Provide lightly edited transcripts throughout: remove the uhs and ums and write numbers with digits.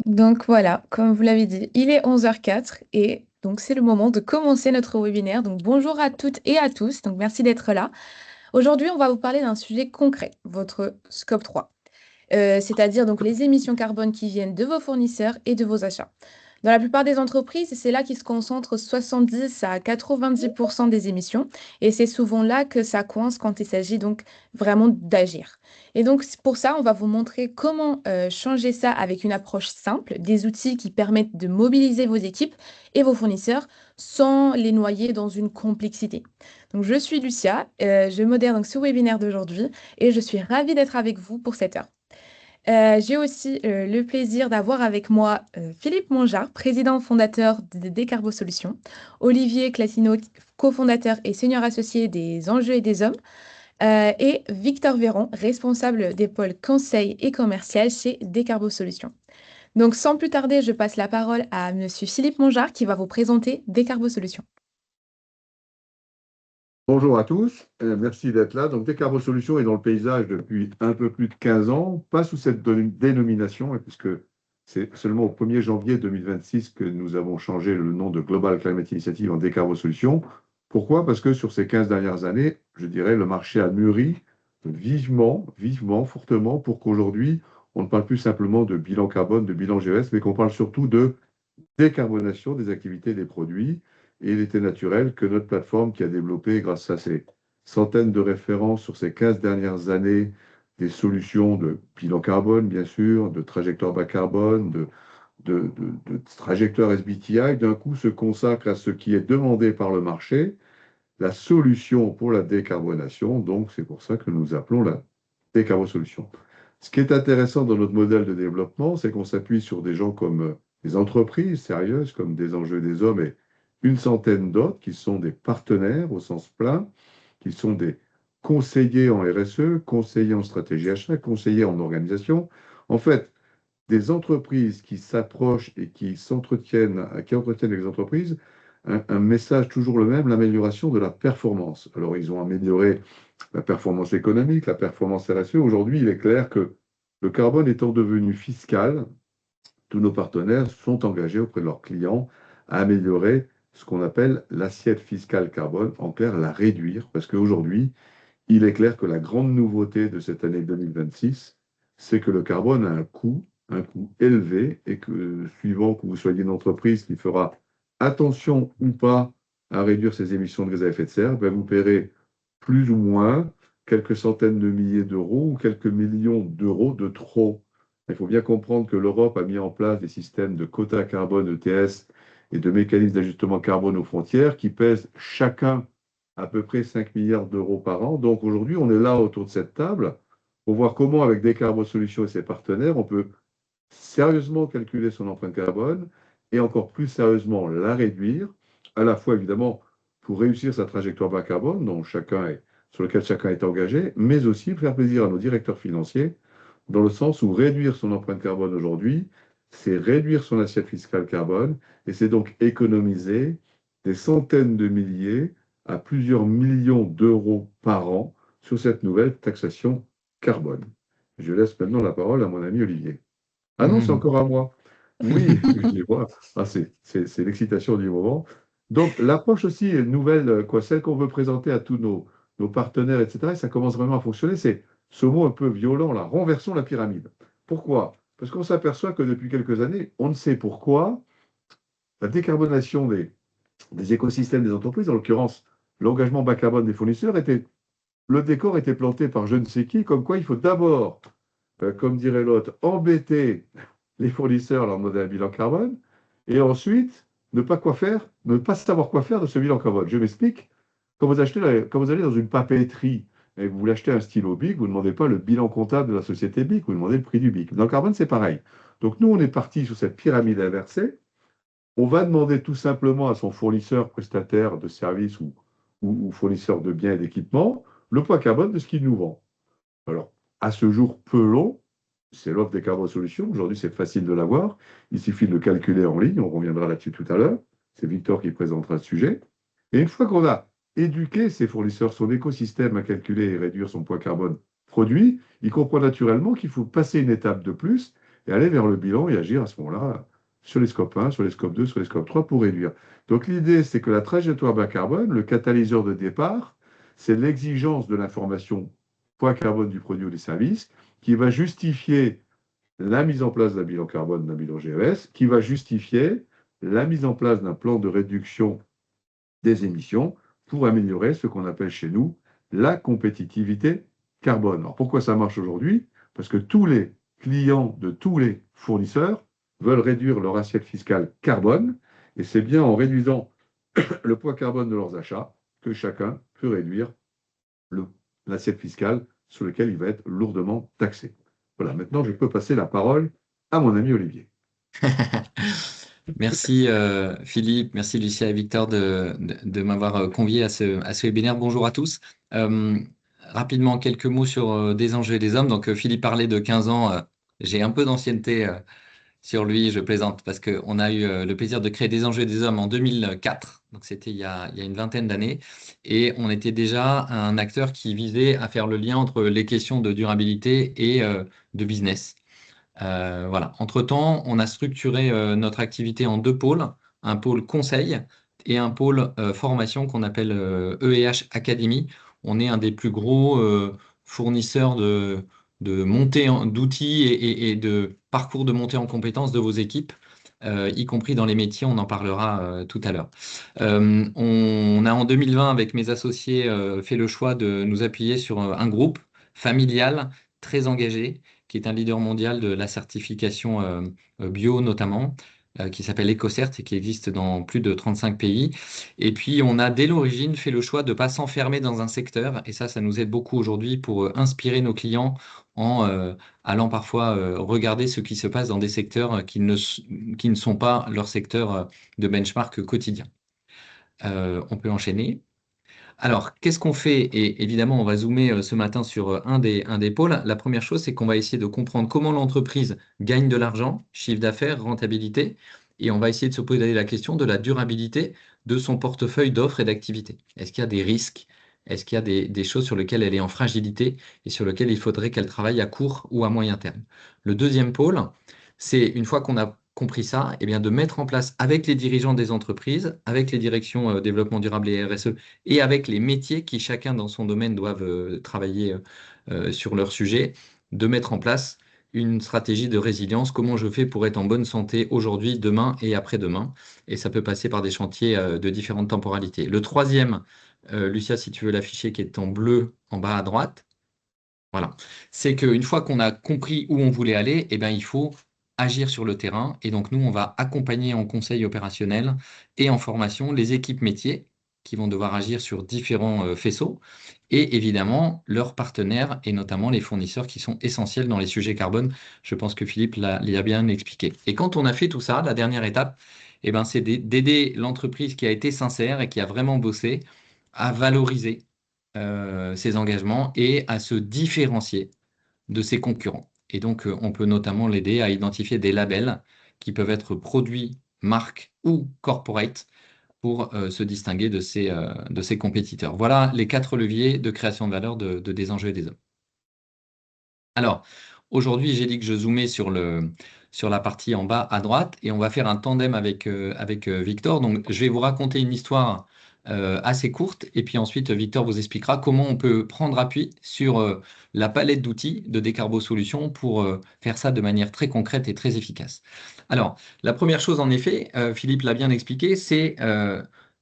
Donc voilà, comme vous l'avez dit, il est 11h04 et donc c'est le moment de commencer notre webinaire. Donc bonjour à toutes et à tous, donc merci d'être là. Aujourd'hui, on va vous parler d'un sujet concret, votre scope 3, c'est-à-dire donc les émissions carbone qui viennent de vos fournisseurs et de vos achats. Dans la plupart des entreprises, c'est là qui se concentrent 70 à 90% des émissions et c'est souvent là que ça coince quand il s'agit donc vraiment d'agir. Et donc pour ça, on va vous montrer comment changer ça avec une approche simple, des outils qui permettent de mobiliser vos équipes et vos fournisseurs sans les noyer dans une complexité. Donc je suis Lucia, je modère donc ce webinaire d'aujourd'hui et je suis ravie d'être avec vous pour cette heure. J'ai aussi le plaisir d'avoir avec moi Philippe Mongeard, président fondateur de Décarbo Solutions, Olivier Classino, cofondateur et senior associé des Enjeux et des Hommes, et Victor Véron, responsable des pôles conseil et commercial chez Décarbo Solutions. Donc sans plus tarder, je passe la parole à Monsieur Philippe Mongeard qui va vous présenter Décarbo Solutions. Bonjour à tous, merci d'être là. Donc, Décarbo Solutions est dans le paysage depuis un peu plus de 15 ans, pas sous cette dénomination, puisque c'est seulement au 1er janvier 2026 que nous avons changé le nom de Global Climate Initiative en Décarbo Solutions. Pourquoi? Parce que sur ces 15 dernières années, je dirais, le marché a mûri vivement, fortement, pour qu'aujourd'hui, on ne parle plus simplement de bilan carbone, de bilan GES, mais qu'on parle surtout de décarbonation des activités et des produits. Et il était naturel que notre plateforme qui a développé, grâce à ses centaines de références sur ces 15 dernières années, des solutions de bilan carbone, bien sûr, de trajectoire bas carbone, de trajectoire SBTI, d'un coup se consacre à ce qui est demandé par le marché, la solution pour la décarbonation. Donc, c'est pour ça que nous appelons la décarbosolution. Ce qui est intéressant dans notre modèle de développement, c'est qu'on s'appuie sur des gens comme des entreprises sérieuses, comme des Enjeux des Hommes et une centaine d'autres qui sont des partenaires au sens plein, qui sont des conseillers en RSE, conseillers en stratégie achat, conseillers en organisation. En fait, des entreprises qui s'approchent et qui s'entretiennent, qui entretiennent avec les entreprises, un message toujours le même, l'amélioration de la performance. Alors, ils ont amélioré la performance économique, la performance RSE. Aujourd'hui, il est clair que le carbone étant devenu fiscal, tous nos partenaires sont engagés auprès de leurs clients à améliorer ce qu'on appelle l'assiette fiscale carbone, en clair, la réduire, parce qu'aujourd'hui, il est clair que la grande nouveauté de cette année 2026, c'est que le carbone a un coût élevé, et que suivant que vous soyez une entreprise qui fera attention ou pas à réduire ses émissions de gaz à effet de serre, ben vous paierez plus ou moins quelques centaines de milliers d'euros ou quelques millions d'euros de trop. Il faut bien comprendre que l'Europe a mis en place des systèmes de quotas carbone ETS et de mécanismes d'ajustement carbone aux frontières qui pèsent chacun à peu près 5 milliards d'euros par an. Donc aujourd'hui, on est là autour de cette table pour voir comment, avec Décarbo Solutions et ses partenaires, on peut sérieusement calculer son empreinte carbone et encore plus sérieusement la réduire, à la fois évidemment pour réussir sa trajectoire bas carbone sur lequel chacun est engagé, mais aussi faire plaisir à nos directeurs financiers, dans le sens où réduire son empreinte carbone aujourd'hui, c'est réduire son assiette fiscale carbone, et c'est donc économiser des centaines de milliers à plusieurs millions d'euros par an sur cette nouvelle taxation carbone. Je laisse maintenant la parole à mon ami Olivier. Ah non, c'est encore à moi. Oui, je vois. Ah, c'est l'excitation du moment. Donc, l'approche aussi est nouvelle, quoi, celle qu'on veut présenter à tous nos partenaires, etc. Et ça commence vraiment à fonctionner. C'est ce mot un peu violent, là, renversons la pyramide. Pourquoi? Parce qu'on s'aperçoit que depuis quelques années, on ne sait pourquoi, la décarbonation des écosystèmes des entreprises, en l'occurrence l'engagement bas carbone des fournisseurs, le décor était planté par je ne sais qui, comme quoi il faut d'abord, comme dirait l'autre, embêter les fournisseurs leur modèle bilan carbone, et ensuite ne pas savoir quoi faire de ce bilan carbone. Je m'explique. Quand vous allez dans une papeterie et que vous voulez acheter un stylo Bic, vous ne demandez pas le bilan comptable de la société Bic, vous demandez le prix du Bic. Dans le carbone, c'est pareil. Donc nous, on est parti sur cette pyramide inversée. On va demander tout simplement à son fournisseur, prestataire de services ou fournisseur de biens et d'équipements le poids carbone de ce qu'il nous vend. Alors, à ce jour peu long, c'est l'offre des Carbo Solutions. Aujourd'hui, c'est facile de l'avoir. Il suffit de le calculer en ligne. On reviendra là-dessus tout à l'heure. C'est Victor qui présentera le sujet. Et une fois qu'on a éduqué ses fournisseurs, son écosystème à calculer et réduire son poids carbone produit, il comprend naturellement qu'il faut passer une étape de plus et aller vers le bilan et agir à ce moment-là sur les scopes 1, sur les scopes 2, sur les scopes 3 pour réduire. Donc l'idée, c'est que la trajectoire bas carbone, le catalyseur de départ, c'est l'exigence de l'information poids carbone du produit ou des services qui va justifier la mise en place d'un bilan carbone, d'un bilan GES, qui va justifier la mise en place d'un plan de réduction des émissions pour améliorer ce qu'on appelle chez nous la compétitivité carbone. Alors pourquoi ça marche aujourd'hui? Parce que tous les clients de tous les fournisseurs veulent réduire leur assiette fiscale carbone, et c'est bien en réduisant le poids carbone de leurs achats que chacun peut réduire l'assiette fiscale sur laquelle il va être lourdement taxé. Voilà, maintenant je peux passer la parole à mon ami Olivier. Merci Philippe, merci Lucia et Victor de m'avoir convié à ce webinaire. Bonjour à tous. Rapidement, quelques mots sur des enjeux et des hommes. Donc Philippe parlait de 15 ans. J'ai un peu d'ancienneté sur lui, je plaisante, parce qu'on a eu le plaisir de créer des enjeux et des hommes en 2004. Donc c'était il y a une vingtaine d'années. Et on était déjà un acteur qui visait à faire le lien entre les questions de durabilité et de business. Voilà. Entre-temps, on a structuré notre activité en deux pôles, un pôle conseil et un pôle formation qu'on appelle EEH Academy. On est un des plus gros fournisseurs de d'outils et de parcours de montée en compétences de vos équipes, y compris dans les métiers, on en parlera tout à l'heure. On a en 2020, avec mes associés, fait le choix de nous appuyer sur un groupe familial très engagé qui est un leader mondial de la certification bio notamment, qui s'appelle EcoCert et qui existe dans plus de 35 pays. Et puis, on a dès l'origine fait le choix de ne pas s'enfermer dans un secteur, et ça nous aide beaucoup aujourd'hui pour inspirer nos clients en allant parfois regarder ce qui se passe dans des secteurs qui ne sont pas leur secteur de benchmark quotidien. On peut enchaîner. Alors, qu'est-ce qu'on fait? Et évidemment, on va zoomer ce matin sur un des pôles. La première chose, c'est qu'on va essayer de comprendre comment l'entreprise gagne de l'argent, chiffre d'affaires, rentabilité, et on va essayer de se poser la question de la durabilité de son portefeuille d'offres et d'activités. Est-ce qu'il y a des risques? Est-ce qu'il y a des choses sur lesquelles elle est en fragilité et sur lesquelles il faudrait qu'elle travaille à court ou à moyen terme? Le deuxième pôle, c'est une fois qu'on a compris ça, eh bien, de mettre en place avec les dirigeants des entreprises, avec les directions développement durable et RSE, et avec les métiers qui, chacun dans son domaine, doivent travailler sur leur sujet, de mettre en place une stratégie de résilience. Comment je fais pour être en bonne santé aujourd'hui, demain et après-demain? Et ça peut passer par des chantiers de différentes temporalités. Le troisième, Lucia, si tu veux l'afficher, qui est en bleu en bas à droite, voilà. C'est qu'une fois qu'on a compris où on voulait aller, eh ben, il faut agir sur le terrain. Et donc, nous, on va accompagner en conseil opérationnel et en formation les équipes métiers qui vont devoir agir sur différents faisceaux et évidemment leurs partenaires et notamment les fournisseurs qui sont essentiels dans les sujets carbone. Je pense que Philippe l'a bien expliqué. Et quand on a fait tout ça, la dernière étape, eh ben, c'est d'aider l'entreprise qui a été sincère et qui a vraiment bossé à valoriser ses engagements et à se différencier de ses concurrents. Et donc, on peut notamment l'aider à identifier des labels qui peuvent être produits, marques ou corporate pour se distinguer de ses compétiteurs. Voilà les 4 leviers de création de valeur de des enjeux et des hommes. Alors, aujourd'hui, j'ai dit que je zoomais sur la partie en bas à droite et on va faire un tandem avec Victor. Donc, je vais vous raconter une histoire assez courte et puis ensuite, Victor vous expliquera comment on peut prendre appui sur la palette d'outils de Décarbo Solutions pour faire ça de manière très concrète et très efficace. Alors, la première chose, en effet, Philippe l'a bien expliqué, c'est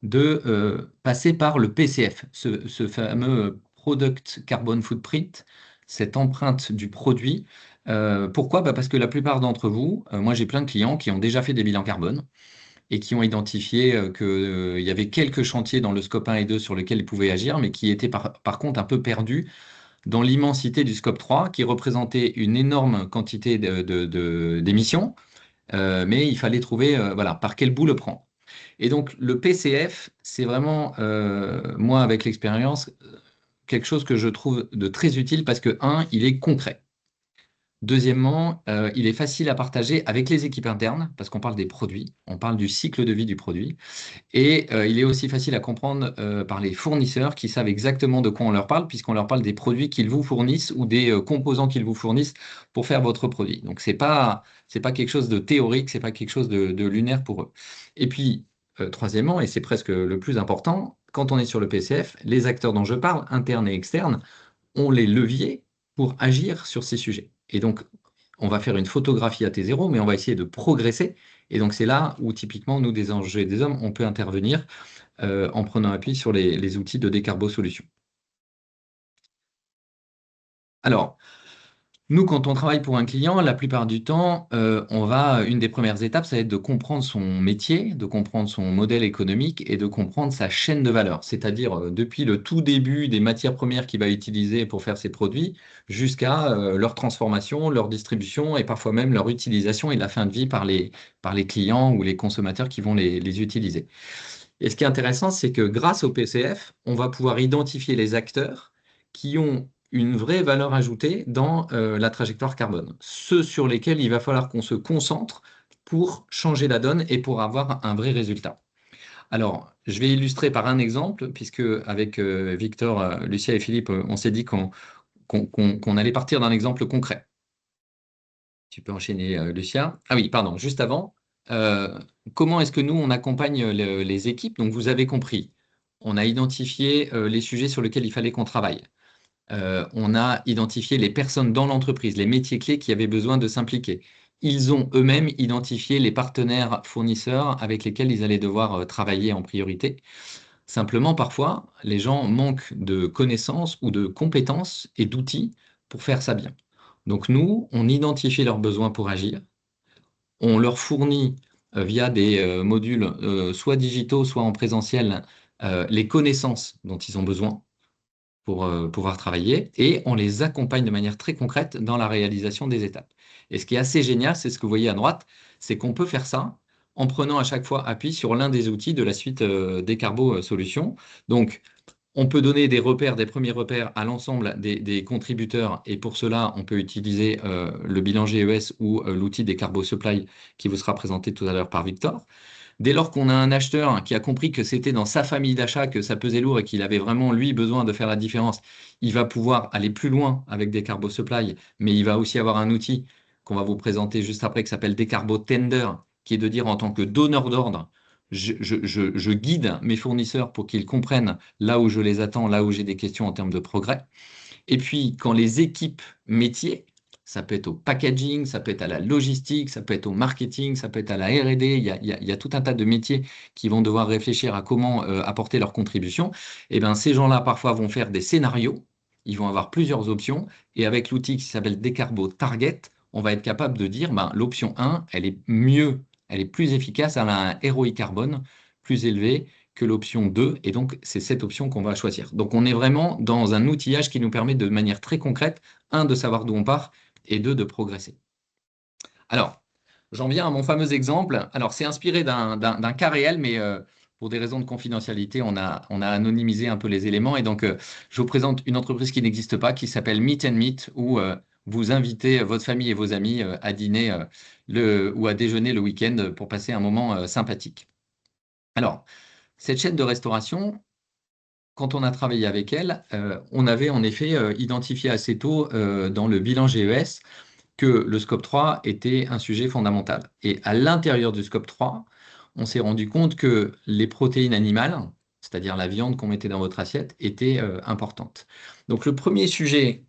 de passer par le PCF, ce fameux Product Carbon Footprint, cette empreinte du produit. Pourquoi? Parce que la plupart d'entre vous, moi j'ai plein de clients qui ont déjà fait des bilans carbone et qui ont identifié qu'il y avait quelques chantiers dans le scope 1 et 2 sur lesquels ils pouvaient agir, mais qui étaient par contre un peu perdus dans l'immensité du scope 3, qui représentait une énorme quantité d'émissions, mais il fallait trouver voilà, par quel bout le prendre. Et donc le PCF, c'est vraiment, moi avec l'expérience, quelque chose que je trouve de très utile parce que, un, il est concret. Deuxièmement, il est facile à partager avec les équipes internes parce qu'on parle des produits, on parle du cycle de vie du produit. Et il est aussi facile à comprendre par les fournisseurs qui savent exactement de quoi on leur parle, puisqu'on leur parle des produits qu'ils vous fournissent ou des composants qu'ils vous fournissent pour faire votre produit. Donc, c'est pas quelque chose de théorique, c'est pas quelque chose de lunaire pour eux. Et puis, troisièmement, et c'est presque le plus important, quand on est sur le PCF, les acteurs dont je parle, internes et externes, ont les leviers pour agir sur ces sujets. Et donc, on va faire une photographie à T0, mais on va essayer de progresser. Et donc, c'est là où, typiquement, nous, des enjeux et des hommes, on peut intervenir en prenant appui sur les outils de Décarbo Solutions. Alors, nous, quand on travaille pour un client, la plupart du temps, une des premières étapes, ça va être de comprendre son métier, de comprendre son modèle économique et de comprendre sa chaîne de valeur. C'est-à-dire, depuis le tout début des matières premières qu'il va utiliser pour faire ses produits, jusqu'à leur transformation, leur distribution et parfois même leur utilisation et la fin de vie par les clients ou les consommateurs qui vont les utiliser. Et ce qui est intéressant, c'est que grâce au PCF, on va pouvoir identifier les acteurs qui ont une vraie valeur ajoutée dans la trajectoire carbone, ceux sur lesquels il va falloir qu'on se concentre pour changer la donne et pour avoir un vrai résultat. Alors, je vais illustrer par un exemple, puisque avec Victor, Lucia et Philippe, on s'est dit qu'on allait partir d'un exemple concret. Tu peux enchaîner, Lucia. Ah oui, pardon, juste avant, euh, comment est-ce que nous, on accompagne les équipes? Donc, vous avez compris, on a identifié les sujets sur lesquels il fallait qu'on travaille. On a identifié les personnes dans l'entreprise, les métiers clés qui avaient besoin de s'impliquer. Ils ont eux-mêmes identifié les partenaires fournisseurs avec lesquels ils allaient devoir travailler en priorité. Simplement, parfois, les gens manquent de connaissances ou de compétences et d'outils pour faire ça bien. Donc nous, on identifie leurs besoins pour agir. On leur fournit via des modules soit digitaux, soit en présentiel, les connaissances dont ils ont besoin pour pouvoir travailler et on les accompagne de manière très concrète dans la réalisation des étapes. Et ce qui est assez génial, c'est ce que vous voyez à droite, c'est qu'on peut faire ça en prenant à chaque fois appui sur l'un des outils de la suite Décarbo Solutions. Donc, on peut donner des repères, des premiers repères à l'ensemble des contributeurs et pour cela, on peut utiliser le bilan GES ou l'outil Décarbo Supply qui vous sera présenté tout à l'heure par Victor. Dès lors qu'on a un acheteur qui a compris que c'était dans sa famille d'achat que ça pesait lourd et qu'il avait vraiment, lui, besoin de faire la différence, il va pouvoir aller plus loin avec Décarbo Supply, mais il va aussi avoir un outil qu'on va vous présenter juste après qui s'appelle Décarbo Tender, qui est de dire en tant que donneur d'ordre, je guide mes fournisseurs pour qu'ils comprennent là où je les attends, là où j'ai des questions en termes de progrès. Et puis, quand les équipes métiers, ça peut être au packaging, ça peut être à la logistique, ça peut être au marketing, ça peut être à la R&D, il y a tout un tas de métiers qui vont devoir réfléchir à comment apporter leur contribution. Et bien, ces gens-là, parfois, vont faire des scénarios, ils vont avoir plusieurs options, et avec l'outil qui s'appelle Décarbo Target, on va être capable de dire, ben, l'option 1, elle est mieux, elle est plus efficace, elle a un ROI carbone plus élevé que l'option 2, et donc c'est cette option qu'on va choisir. Donc on est vraiment dans un outillage qui nous permet de manière très concrète, un, de savoir d'où on part, et deux, de progresser. Alors, j'en viens à mon fameux exemple. Alors, c'est inspiré d'un cas réel, mais pour des raisons de confidentialité, on a anonymisé un peu les éléments. Et donc, je vous présente une entreprise qui n'existe pas, qui s'appelle Meet and Meet, où vous invitez votre famille et vos amis à dîner ou à déjeuner le week-end pour passer un moment sympathique. Alors, cette chaîne de restauration, quand on a travaillé avec elle, on avait en effet identifié assez tôt dans le bilan GES que le scope 3 était un sujet fondamental. Et à l'intérieur du scope 3, on s'est rendu compte que les protéines animales, c'est-à-dire la viande qu'on mettait dans votre assiette, étaient importantes. Donc le premier sujet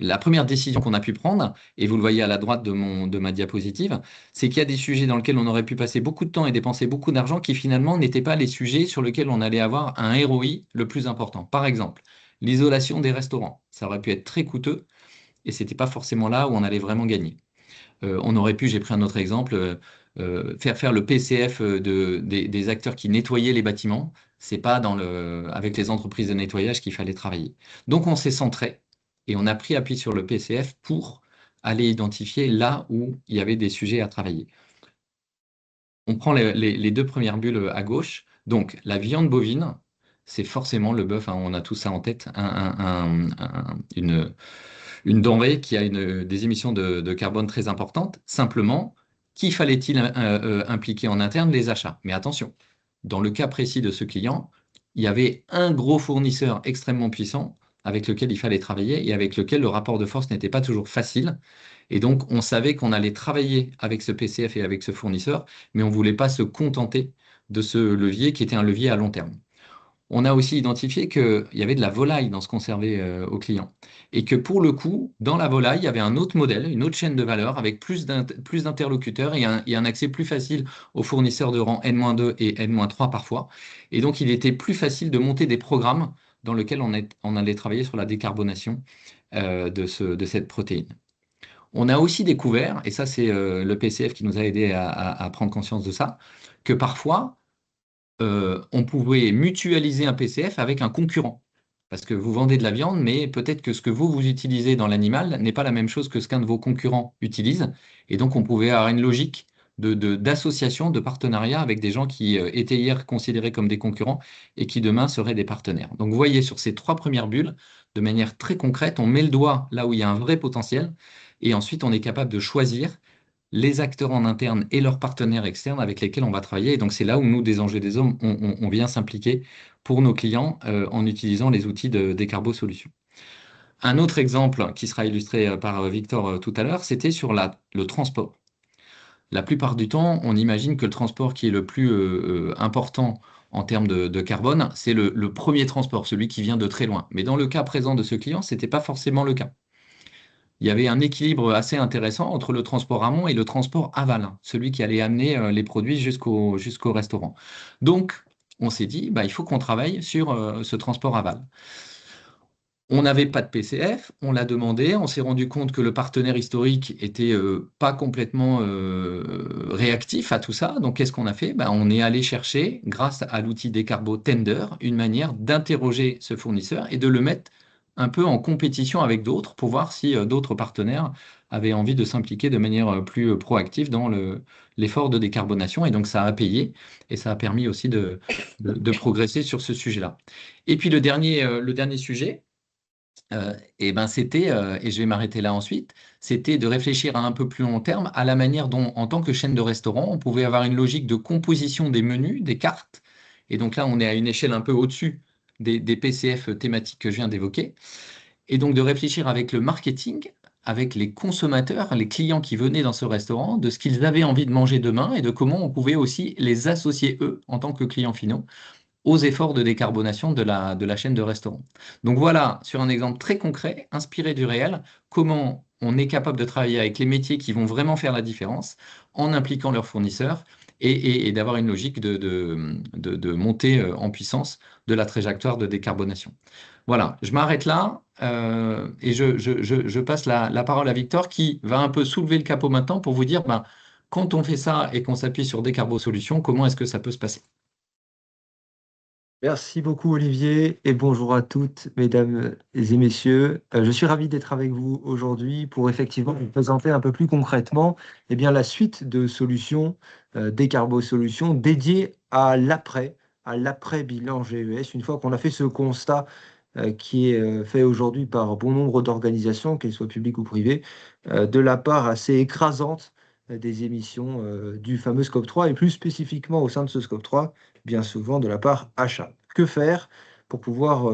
la première décision qu'on a pu prendre, et vous le voyez à la droite de ma diapositive, c'est qu'il y a des sujets dans lesquels on aurait pu passer beaucoup de temps et dépenser beaucoup d'argent qui finalement n'étaient pas les sujets sur lesquels on allait avoir un ROI le plus important. Par exemple, l'isolation des restaurants. Ça aurait pu être très coûteux et c'était pas forcément là où on allait vraiment gagner. On aurait pu, j'ai pris un autre exemple, faire le PCF des acteurs qui nettoyaient les bâtiments. C'est pas avec les entreprises de nettoyage qu'il fallait travailler. Donc on s'est centré et on a pris appui sur le PCF pour aller identifier là où il y avait des sujets à travailler. On prend les deux premières bulles à gauche. Donc la viande bovine, c'est forcément le bœuf, hein, on a tout ça en tête, une une denrée qui a des émissions de carbone très importantes. Simplement, qui fallait-il impliquer en interne? Les achats. Mais attention, dans le cas précis de ce client, il y avait un gros fournisseur extrêmement puissant avec lequel il fallait travailler et avec lequel le rapport de force n'était pas toujours facile. Et donc, on savait qu'on allait travailler avec ce PCF et avec ce fournisseur, mais on ne voulait pas se contenter de ce levier qui était un levier à long terme. On a aussi identifié qu'il y avait de la volaille dans ce qu'on servait aux clients. Et que pour le coup, dans la volaille, il y avait un autre modèle, une autre chaîne de valeur avec plus d'interlocuteurs et un accès plus facile aux fournisseurs de rang N-2 et N-3 parfois. Et donc, il était plus facile de monter des programmes dans lesquels on allait travailler sur la décarbonation de cette protéine. On a aussi découvert, et ça c'est le PCF qui nous a aidé à prendre conscience de ça, que parfois, on pouvait mutualiser un PCF avec un concurrent. Parce que vous vendez de la viande, mais peut-être que ce que vous utilisez dans l'animal n'est pas la même chose que ce qu'un de vos concurrents utilise. Et donc, on pouvait avoir une logique d'association, de partenariat avec des gens qui étaient hier considérés comme des concurrents et qui demain seraient des partenaires. Donc, vous voyez, sur ces 3 premières bulles, de manière très concrète, on met le doigt là où il y a un vrai potentiel et ensuite, on est capable de choisir les acteurs en interne et leurs partenaires externes avec lesquels on va travailler. Et donc, c'est là où nous, des enjeux des hommes, on vient s'impliquer pour nos clients en utilisant les outils de Décarbo Solutions. Un autre exemple qui sera illustré par Victor tout à l'heure, c'était sur le transport. La plupart du temps, on imagine que le transport qui est le plus important en termes de carbone, c'est le premier transport, celui qui vient de très loin. Mais dans le cas présent de ce client, ce n'était pas forcément le cas. Il y avait un équilibre assez intéressant entre le transport amont et le transport aval, celui qui allait amener les produits jusqu'au restaurant. Donc, on s'est dit, bah, il faut qu'on travaille sur ce transport aval. On n'avait pas de PCF, on l'a demandé, on s'est rendu compte que le partenaire historique était pas complètement réactif à tout ça. Donc, qu'est-ce qu'on a fait? Bah, on est allé chercher, grâce à l'outil Décarbo Tender, une manière d'interroger ce fournisseur et de le mettre un peu en compétition avec d'autres pour voir si d'autres partenaires avaient envie de s'impliquer de manière plus proactive dans l'effort de décarbonation. Et donc, ça a payé et ça a permis aussi de progresser sur ce sujet-là. Et puis, le dernier sujet, et ben c'était, et je vais m'arrêter là ensuite, c'était de réfléchir à un peu plus long terme à la manière dont, en tant que chaîne de restaurant, on pouvait avoir une logique de composition des menus, des cartes. Et donc là, on est à une échelle un peu au-dessus des PCF thématiques que je viens d'évoquer. Et donc de réfléchir avec le marketing, avec les consommateurs, les clients qui venaient dans ce restaurant, de ce qu'ils avaient envie de manger demain et de comment on pouvait aussi les associer, eux, en tant que clients finaux, aux efforts de décarbonation de la chaîne de restaurants. Donc voilà, sur un exemple très concret, inspiré du réel, comment on est capable de travailler avec les métiers qui vont vraiment faire la différence en impliquant leurs fournisseurs et d'avoir une logique de montée en puissance de la trajectoire de décarbonation. Voilà, je m'arrête là et je passe la parole à Victor qui va un peu soulever le capot maintenant pour vous dire, ben, quand on fait ça et qu'on s'appuie sur Décarbo Solutions, comment est-ce que ça peut se passer? Merci beaucoup Olivier et bonjour à toutes mesdames et messieurs. Je suis ravi d'être avec vous aujourd'hui pour effectivement vous présenter un peu plus concrètement la suite de solutions, Décarbo Solutions dédiées à l'après bilan GES. Une fois qu'on a fait ce constat qui est fait aujourd'hui par bon nombre d'organisations, qu'elles soient publiques ou privées, de la part assez écrasante des émissions du fameux scope 3 et plus spécifiquement au sein de ce scope 3, bien souvent de la part achat. Que faire pour pouvoir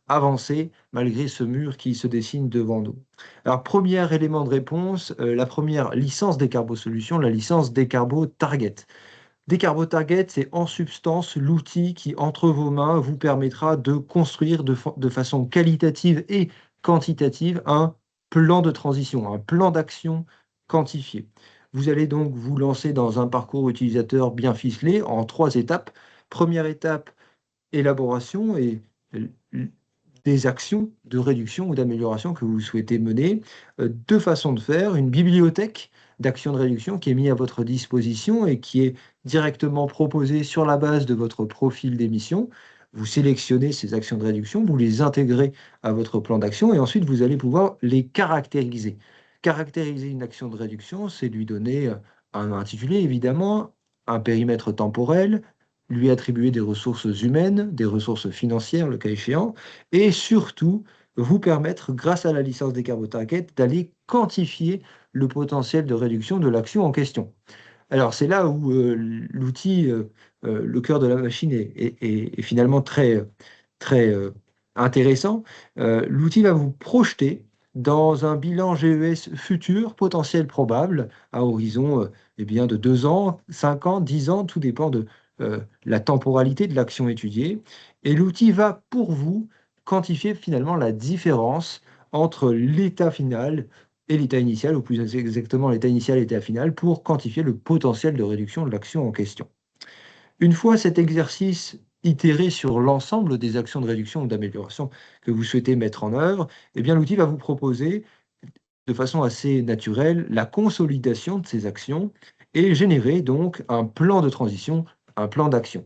avancer malgré ce mur qui se dessine devant nous? Alors, premier élément de réponse, la première licence Décarbo Solutions, la licence Décarbo Target. Décarbo Target, c'est en substance l'outil qui, entre vos mains, vous permettra de construire de façon qualitative et quantitative un plan de transition, un plan d'action quantifié. Vous allez donc vous lancer dans un parcours utilisateur bien ficelé en 3 étapes. Première étape, élaboration et des actions de réduction ou d'amélioration que vous souhaitez mener. 2 façons de faire, une bibliothèque d'actions de réduction qui est mise à votre disposition et qui est directement proposée sur la base de votre profil d'émission. Vous sélectionnez ces actions de réduction, vous les intégrez à votre plan d'action et ensuite vous allez pouvoir les caractériser. Caractériser une action de réduction, c'est lui donner un intitulé évidemment, un périmètre temporel, lui attribuer des ressources humaines, des ressources financières, le cas échéant, et surtout vous permettre, grâce à la licence DécarboTarget, d'aller quantifier le potentiel de réduction de l'action en question. Alors, c'est là où l'outil, le cœur de la machine est finalement très intéressant. L'outil va vous projeter dans un bilan GES futur, potentiel probable, à horizon eh bien, de 2 ans, 5 ans, 10 ans, tout dépend de la temporalité de l'action étudiée. Et l'outil va pour vous quantifier finalement la différence entre l'état final et l'état initial, ou plus exactement l'état initial et l'état final, pour quantifier le potentiel de réduction de l'action en question. Une fois cet exercice itéré sur l'ensemble des actions de réduction ou d'amélioration que vous souhaitez mettre en œuvre, eh bien, l'outil va vous proposer de façon assez naturelle la consolidation de ces actions et générer donc un plan de transition, un plan d'action.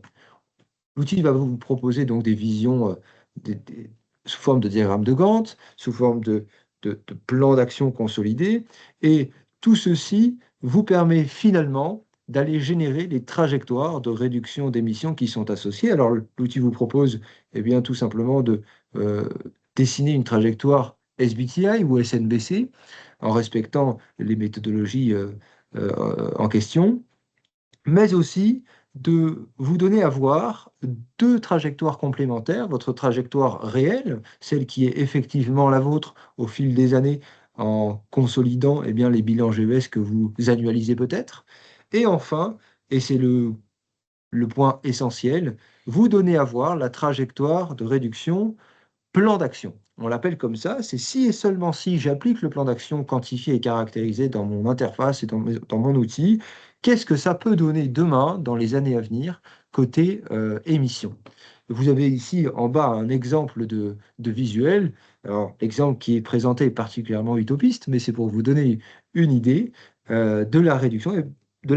L'outil va vous proposer donc des visions sous forme de diagramme de Gantt, sous forme de plan d'action consolidé, et tout ceci vous permet finalement d'aller générer les trajectoires de réduction d'émissions qui sont associées. Alors, l'outil vous propose eh bien, tout simplement de dessiner une trajectoire SBTI ou SNBC en respectant les méthodologies en question, mais aussi de vous donner à voir deux trajectoires complémentaires, votre trajectoire réelle, celle qui est effectivement la vôtre au fil des années en consolidant eh bien, les bilans GES que vous annualisez peut-être, et enfin, et c'est le point essentiel, vous donner à voir la trajectoire de réduction plan d'action. On l'appelle comme ça, c'est si et seulement si j'applique le plan d'action quantifié et caractérisé dans mon interface et dans mon outil, qu'est-ce que ça peut donner demain, dans les années à venir, côté émission. Vous avez ici en bas un exemple de visuel. Alors, l'exemple qui est présenté est particulièrement utopiste, mais c'est pour vous donner une idée de la réduction et de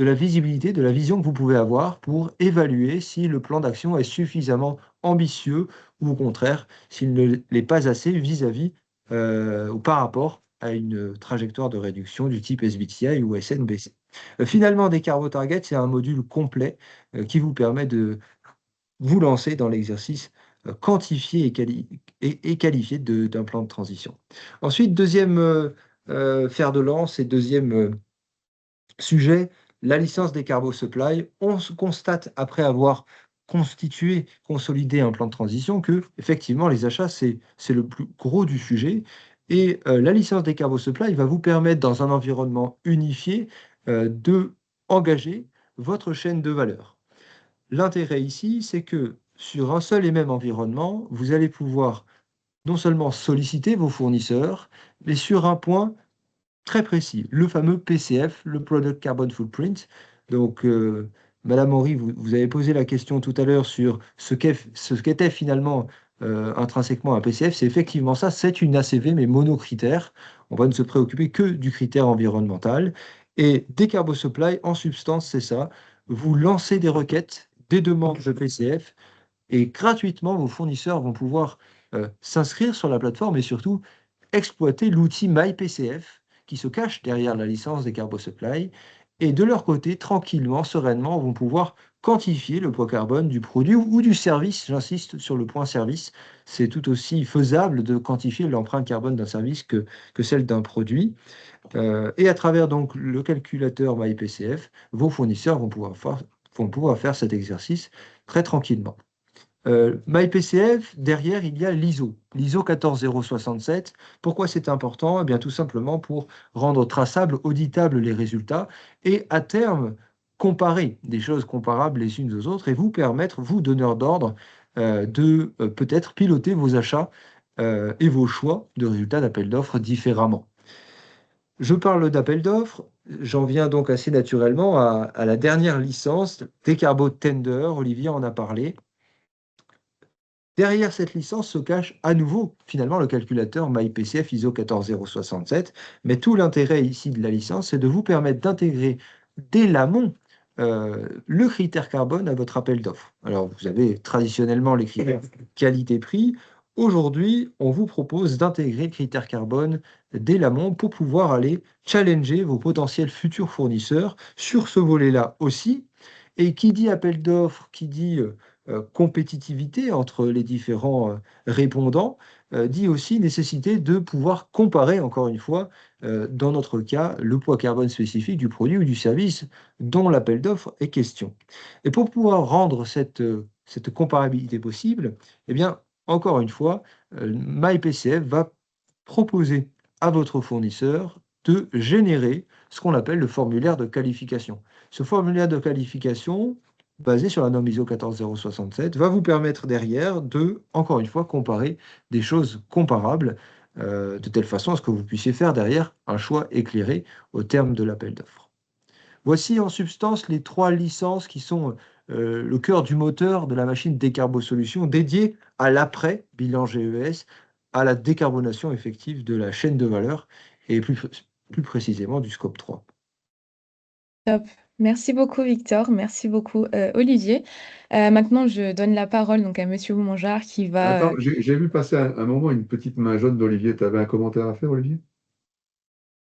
la visibilité, de la vision que vous pouvez avoir pour évaluer si le plan d'action est suffisamment ambitieux ou au contraire, s'il ne l'est pas assez vis-à-vis ou par rapport à une trajectoire de réduction du type SBTI ou SNBC. Finalement, DécarboTarget, c'est un module complet qui vous permet de vous lancer dans l'exercice quantifié et qualifié d'un plan de transition. Ensuite, deuxième fer de lance et deuxième sujet, la licence DécarboSupply. On se constate, après avoir constitué, consolidé un plan de transition, que effectivement les achats, c'est le plus gros du sujet. Et la licence DécarboSupply va vous permettre, dans un environnement unifié, de engager votre chaîne de valeur. L'intérêt ici, c'est que sur un seul et même environnement, vous allez pouvoir non seulement solliciter vos fournisseurs, mais sur un point très précis, le fameux PCF, le Product Carbon Footprint. Donc, Madame Henry, vous avez posé la question tout à l'heure sur ce qu'était finalement intrinsèquement un PCF. C'est effectivement ça, c'est une ACV, mais monocritère. On va ne se préoccuper que du critère environnemental. Et DécarboSupply, en substance, c'est ça. Vous lancez des requêtes, des demandes de PCF, et gratuitement, vos fournisseurs vont pouvoir s'inscrire sur la plateforme et surtout exploiter l'outil MyPCF qui se cache derrière la licence DécarboSupply, et de leur côté, tranquillement, sereinement, vont pouvoir quantifier le poids carbone du produit ou du service. J'insiste sur le point service. C'est tout aussi faisable de quantifier l'empreinte carbone d'un service que celle d'un produit. Et à travers donc le calculateur MyPCF, vos fournisseurs vont pouvoir faire cet exercice très tranquillement. MyPCF, derrière, il y a l'ISO 14067. Pourquoi c'est important? Eh bien, tout simplement pour rendre traçables, auditables les résultats et à terme, comparer des choses comparables les unes aux autres et vous permettre, vous, donneurs d'ordre, de peut-être piloter vos achats et vos choix de résultats d'appel d'offres différemment. Je parle d'appel d'offres, j'en viens donc assez naturellement à la dernière licence, Decarbo Tender, Olivier en a parlé. Derrière cette licence se cache à nouveau, finalement, le calculateur MyPCF ISO 14067. Mais tout l'intérêt ici de la licence, c'est de vous permettre d'intégrer dès l'amont le critère carbone à votre appel d'offres. Alors, vous avez traditionnellement les critères qualité-prix. Aujourd'hui, on vous propose d'intégrer le critère carbone dès l'amont pour pouvoir aller challenger vos potentiels futurs fournisseurs sur ce volet-là aussi. Et qui dit appel d'offres, qui dit compétitivité entre les différents répondants, dit aussi nécessité de pouvoir comparer, encore une fois, dans notre cas, le poids carbone spécifique du produit ou du service dont l'appel d'offres est question. Et pour pouvoir rendre cette comparabilité possible, eh bien, encore une fois, MyPCF va proposer à votre fournisseur de générer ce qu'on appelle le formulaire de qualification. Ce formulaire de qualification, basé sur la norme ISO 14067, va vous permettre derrière de, encore une fois, comparer des choses comparables, de telle façon à ce que vous puissiez faire derrière un choix éclairé au terme de l'appel d'offres. Voici en substance les 3 licences qui sont le cœur du moteur de la machine Décarbo Solutions dédiée à l'après-bilan GES, à la décarbonation effective de la chaîne de valeur et plus précisément du scope 3. Top. Merci beaucoup, Victor. Merci beaucoup, Olivier. Maintenant, je donne la parole donc à Monsieur Boumangard qui va. Attends, j'ai vu passer un moment une petite main jaune d'Olivier. Tu avais un commentaire à faire, Olivier?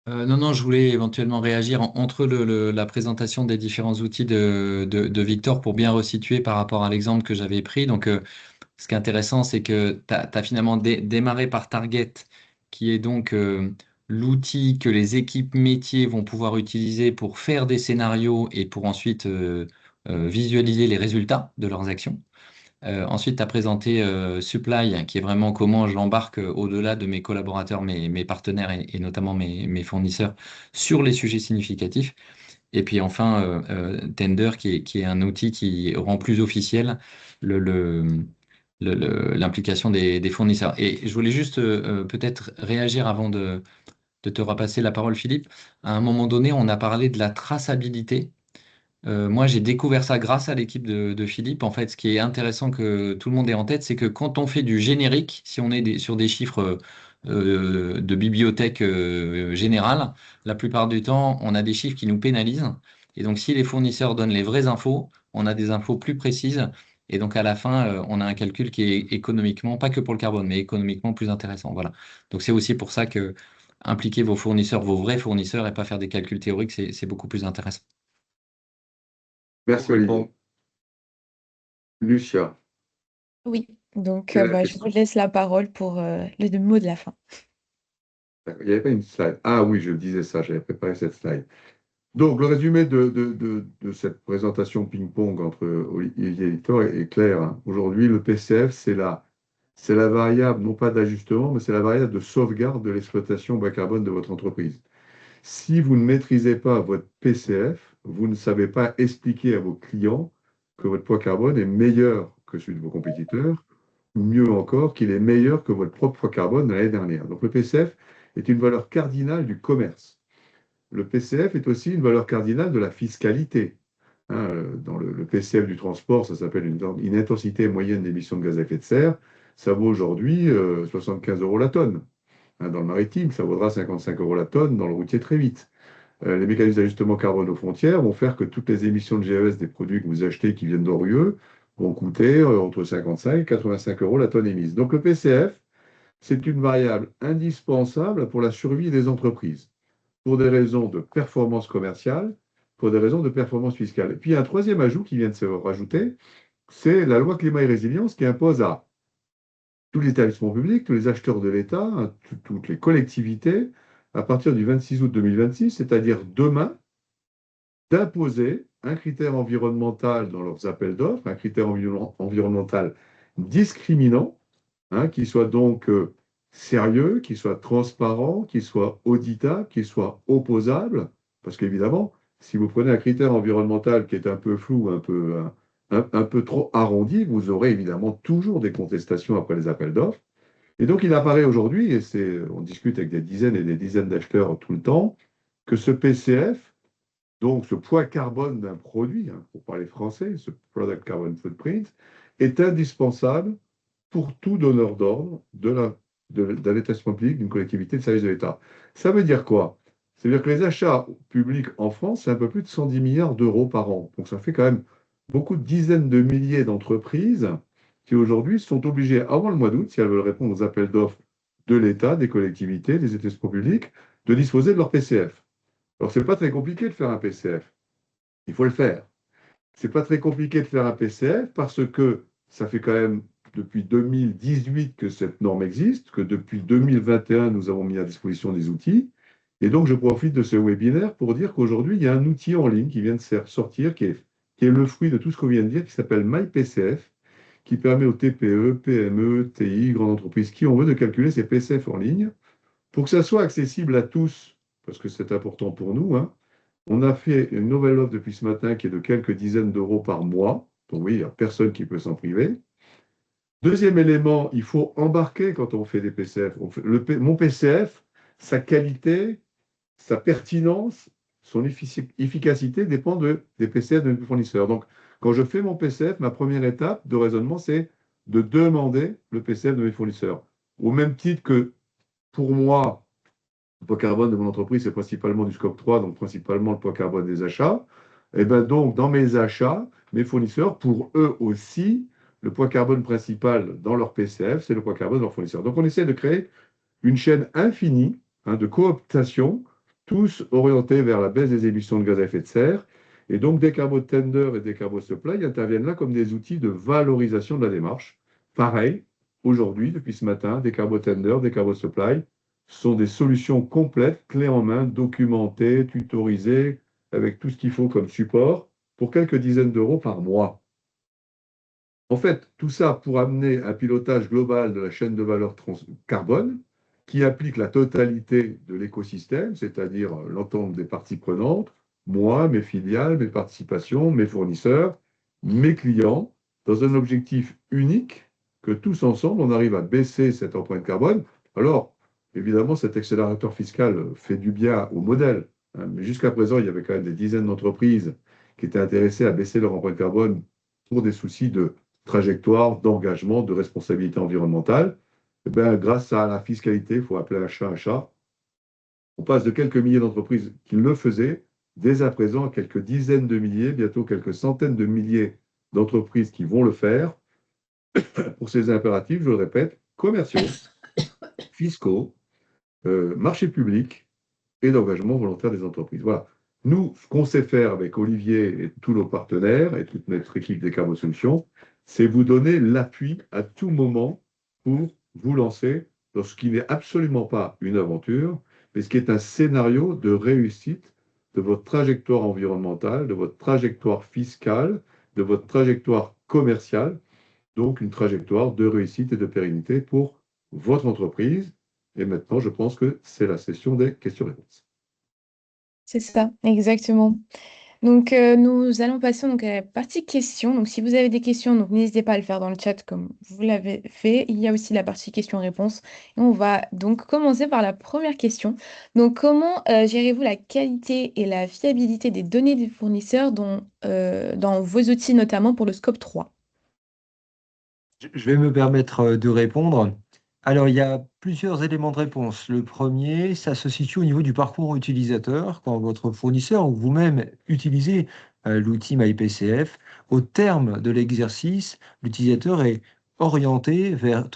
Non, non, je voulais éventuellement réagir entre la présentation des différents outils de Victor pour bien resituer par rapport à l'exemple que j'avais pris. Donc, ce qui est intéressant, c'est que tu as finalement démarré par Target, qui est donc l'outil que les équipes métiers vont pouvoir utiliser pour faire des scénarios et pour ensuite visualiser les résultats de leurs actions. Ensuite, tu as présenté Supply, qui est vraiment comment je l'embarque au-delà de mes collaborateurs, mes partenaires et notamment mes fournisseurs sur les sujets significatifs. Et puis enfin, Tender, qui est un outil qui rend plus officiel l'implication des fournisseurs. Et je voulais juste peut-être réagir avant de te repasser la parole, Philippe. À un moment donné, on a parlé de la traçabilité. Moi, j'ai découvert ça grâce à l'équipe de Philippe. En fait, ce qui est intéressant que tout le monde ait en tête, c'est que quand on fait du générique, si on est sur des chiffres de bibliothèque générale, la plupart du temps, on a des chiffres qui nous pénalisent. Et donc, si les fournisseurs donnent les vraies infos, on a des infos plus précises. Et donc, à la fin, on a un calcul qui est économiquement, pas que pour le carbone, mais économiquement plus intéressant. Voilà. Donc, c'est aussi pour ça que impliquer vos fournisseurs, vos vrais fournisseurs, et pas faire des calculs théoriques, c'est beaucoup plus intéressant. Merci, Olivier. Lucia, Oui, donc quelle est la je vous question? laisse la parole pour le mot de la fin. D'accord, il n'y avait pas une slide. Ah oui, je disais ça, j'avais préparé cette slide. Donc, le résumé de cette présentation ping-pong entre Olivier et Victor est clair, hein. Aujourd'hui, le PCF, c'est la variable, non pas d'ajustement, mais c'est la variable de sauvegarde de l'exploitation bas carbone de votre entreprise. Si vous ne maîtrisez pas votre PCF, vous ne savez pas expliquer à vos clients que votre poids carbone est meilleur que celui de vos compétiteurs, ou mieux encore, qu'il est meilleur que votre propre poids carbone de l'année dernière. Donc, le PCF est une valeur cardinale du commerce. Le PCF est aussi une valeur cardinale de la fiscalité. Hein, dans le PCF du transport, ça s'appelle une intensité moyenne d'émissions de gaz à effet de serre. Ça vaut aujourd'hui 75 euros la tonne. Hein, dans le maritime, ça vaudra 55 euros la tonne, dans le routier très vite. Les mécanismes d'ajustement carbone aux frontières vont faire que toutes les émissions de GES des produits que vous achetez qui viennent d'Orieux vont coûter entre 55 et 85 euros la tonne émise. Donc le PCF, c'est une variable indispensable pour la survie des entreprises, pour des raisons de performance commerciale, pour des raisons de performance fiscale. Et puis, il y a un troisième ajout qui vient de se rajouter, c'est la loi climat et résilience qui impose à tous les établissements publics, tous les acheteurs de l'État, hein, toutes les collectivités, à partir du 26 août 2026, c'est-à-dire demain, d'imposer un critère environnemental dans leurs appels d'offres, un critère environnemental discriminant, hein, qui soit donc sérieux, qui soit transparent, qui soit auditable, qui soit opposable, parce qu'évidemment, si vous prenez un critère environnemental qui est un peu flou, un peu trop arrondi, vous aurez évidemment toujours des contestations après les appels d'offres. Et donc, il apparaît aujourd'hui, et on discute avec des dizaines et des dizaines d'acheteurs tout le temps, que ce PCF, donc ce poids carbone d'un produit, hein, pour parler français, ce Product Carbon Footprint, est indispensable pour tout donneur d'ordre d'un établissement public, d'une collectivité de service de l'État. Ça veut dire quoi? Ça veut dire que les achats publics en France, c'est un peu plus de 110 milliards d'euros par an. Donc ça fait quand même beaucoup de dizaines de milliers d'entreprises qui aujourd'hui sont obligées, avant le mois d'août, si elles veulent répondre aux appels d'offres de l'État, des collectivités, des établissements publics, de disposer de leur PCF. Alors, ce n'est pas très compliqué de faire un PCF. Il faut le faire. c'est pas très compliqué de faire un PCF parce que ça fait quand même depuis 2018 que cette norme existe, que depuis 2021, nous avons mis à disposition des outils. Et donc, je profite de ce webinaire pour dire qu'aujourd'hui, il y a un outil en ligne qui vient de sortir, qui est le fruit de tout ce qu'on vient de dire, qui s'appelle MyPCF, qui permet aux TPE, PME, TI, grandes entreprises, qui on veut, de calculer ces PCF en ligne. Pour que ça soit accessible à tous, parce que c'est important pour nous, hein, on a fait une nouvelle offre depuis ce matin qui est de quelques dizaines d'euros par mois. Donc oui, il n'y a personne qui peut s'en priver. Deuxième élément, il faut embarquer quand on fait des PCF. Mon PCF, sa qualité, sa pertinence, son efficacité dépend des PCF de mes fournisseurs. Donc, quand je fais mon PCF, ma première étape de raisonnement, c'est de demander le PCF de mes fournisseurs. Au même titre que pour moi, le poids carbone de mon entreprise, c'est principalement du scope 3, donc principalement le poids carbone des achats. Et bien donc, dans mes achats, mes fournisseurs, pour eux aussi, le poids carbone principal dans leur PCF, c'est le poids carbone de leurs fournisseurs. Donc, on essaie de créer une chaîne infinie, hein, de cooptation, tous orientés vers la baisse des émissions de gaz à effet de serre. Et donc, Decarbo Tender et Decarbo Supply interviennent là comme des outils de valorisation de la démarche. Pareil, aujourd'hui, depuis ce matin, Decarbo Tender, Decarbo Supply sont des solutions complètes, clés en main, documentées, tutorisées, avec tout ce qu'il faut comme support, pour quelques dizaines d'euros par mois. En fait, tout ça pour amener un pilotage global de la chaîne de valeur carbone qui implique la totalité de l'écosystème, c'est-à-dire l'ensemble des parties prenantes, moi, mes filiales, mes participations, mes fournisseurs, mes clients, dans un objectif unique que tous ensemble, on arrive à baisser cette empreinte carbone. Alors, évidemment, cet accélérateur fiscal fait du bien au modèle, hein, mais jusqu'à présent, il y avait quand même des dizaines d'entreprises qui étaient intéressées à baisser leur empreinte carbone pour des soucis de trajectoire, d'engagement, de responsabilité environnementale. Eh bien, grâce à la fiscalité, il faut appeler un chat, on passe de quelques milliers d'entreprises qui le faisaient, dès à présent à quelques dizaines de milliers, bientôt quelques centaines de milliers d'entreprises qui vont le faire pour ces impératifs, je le répète, commerciaux, fiscaux, marchés publics et d'engagement volontaire des entreprises. Voilà. Nous, ce qu'on sait faire avec Olivier et tous nos partenaires et toute notre équipe des Carbo Solutions, c'est vous donner l'appui à tout moment pour vous lancer dans ce qui n'est absolument pas une aventure, mais ce qui est un scénario de réussite de votre trajectoire environnementale, de votre trajectoire fiscale, de votre trajectoire commerciale, donc une trajectoire de réussite et de pérennité pour votre entreprise. Et maintenant, je pense que c'est la session des questions-réponses. C'est ça, exactement. Donc, nous allons passer donc, à la partie questions. Donc, si vous avez des questions, donc n'hésitez pas à le faire dans le chat comme vous l'avez fait. Il y a aussi la partie questions-réponses. Et on va donc commencer par la première question. Donc, comment gérez-vous la qualité et la fiabilité des données des fournisseurs dans vos outils, notamment pour le scope 3? Je vais me permettre de répondre. Alors, il y a plusieurs éléments de réponse. Le premier, ça se situe au niveau du parcours utilisateur. Quand votre fournisseur ou vous-même utilisez l'outil MyPCF, au terme de l'exercice, l'utilisateur est orienté vers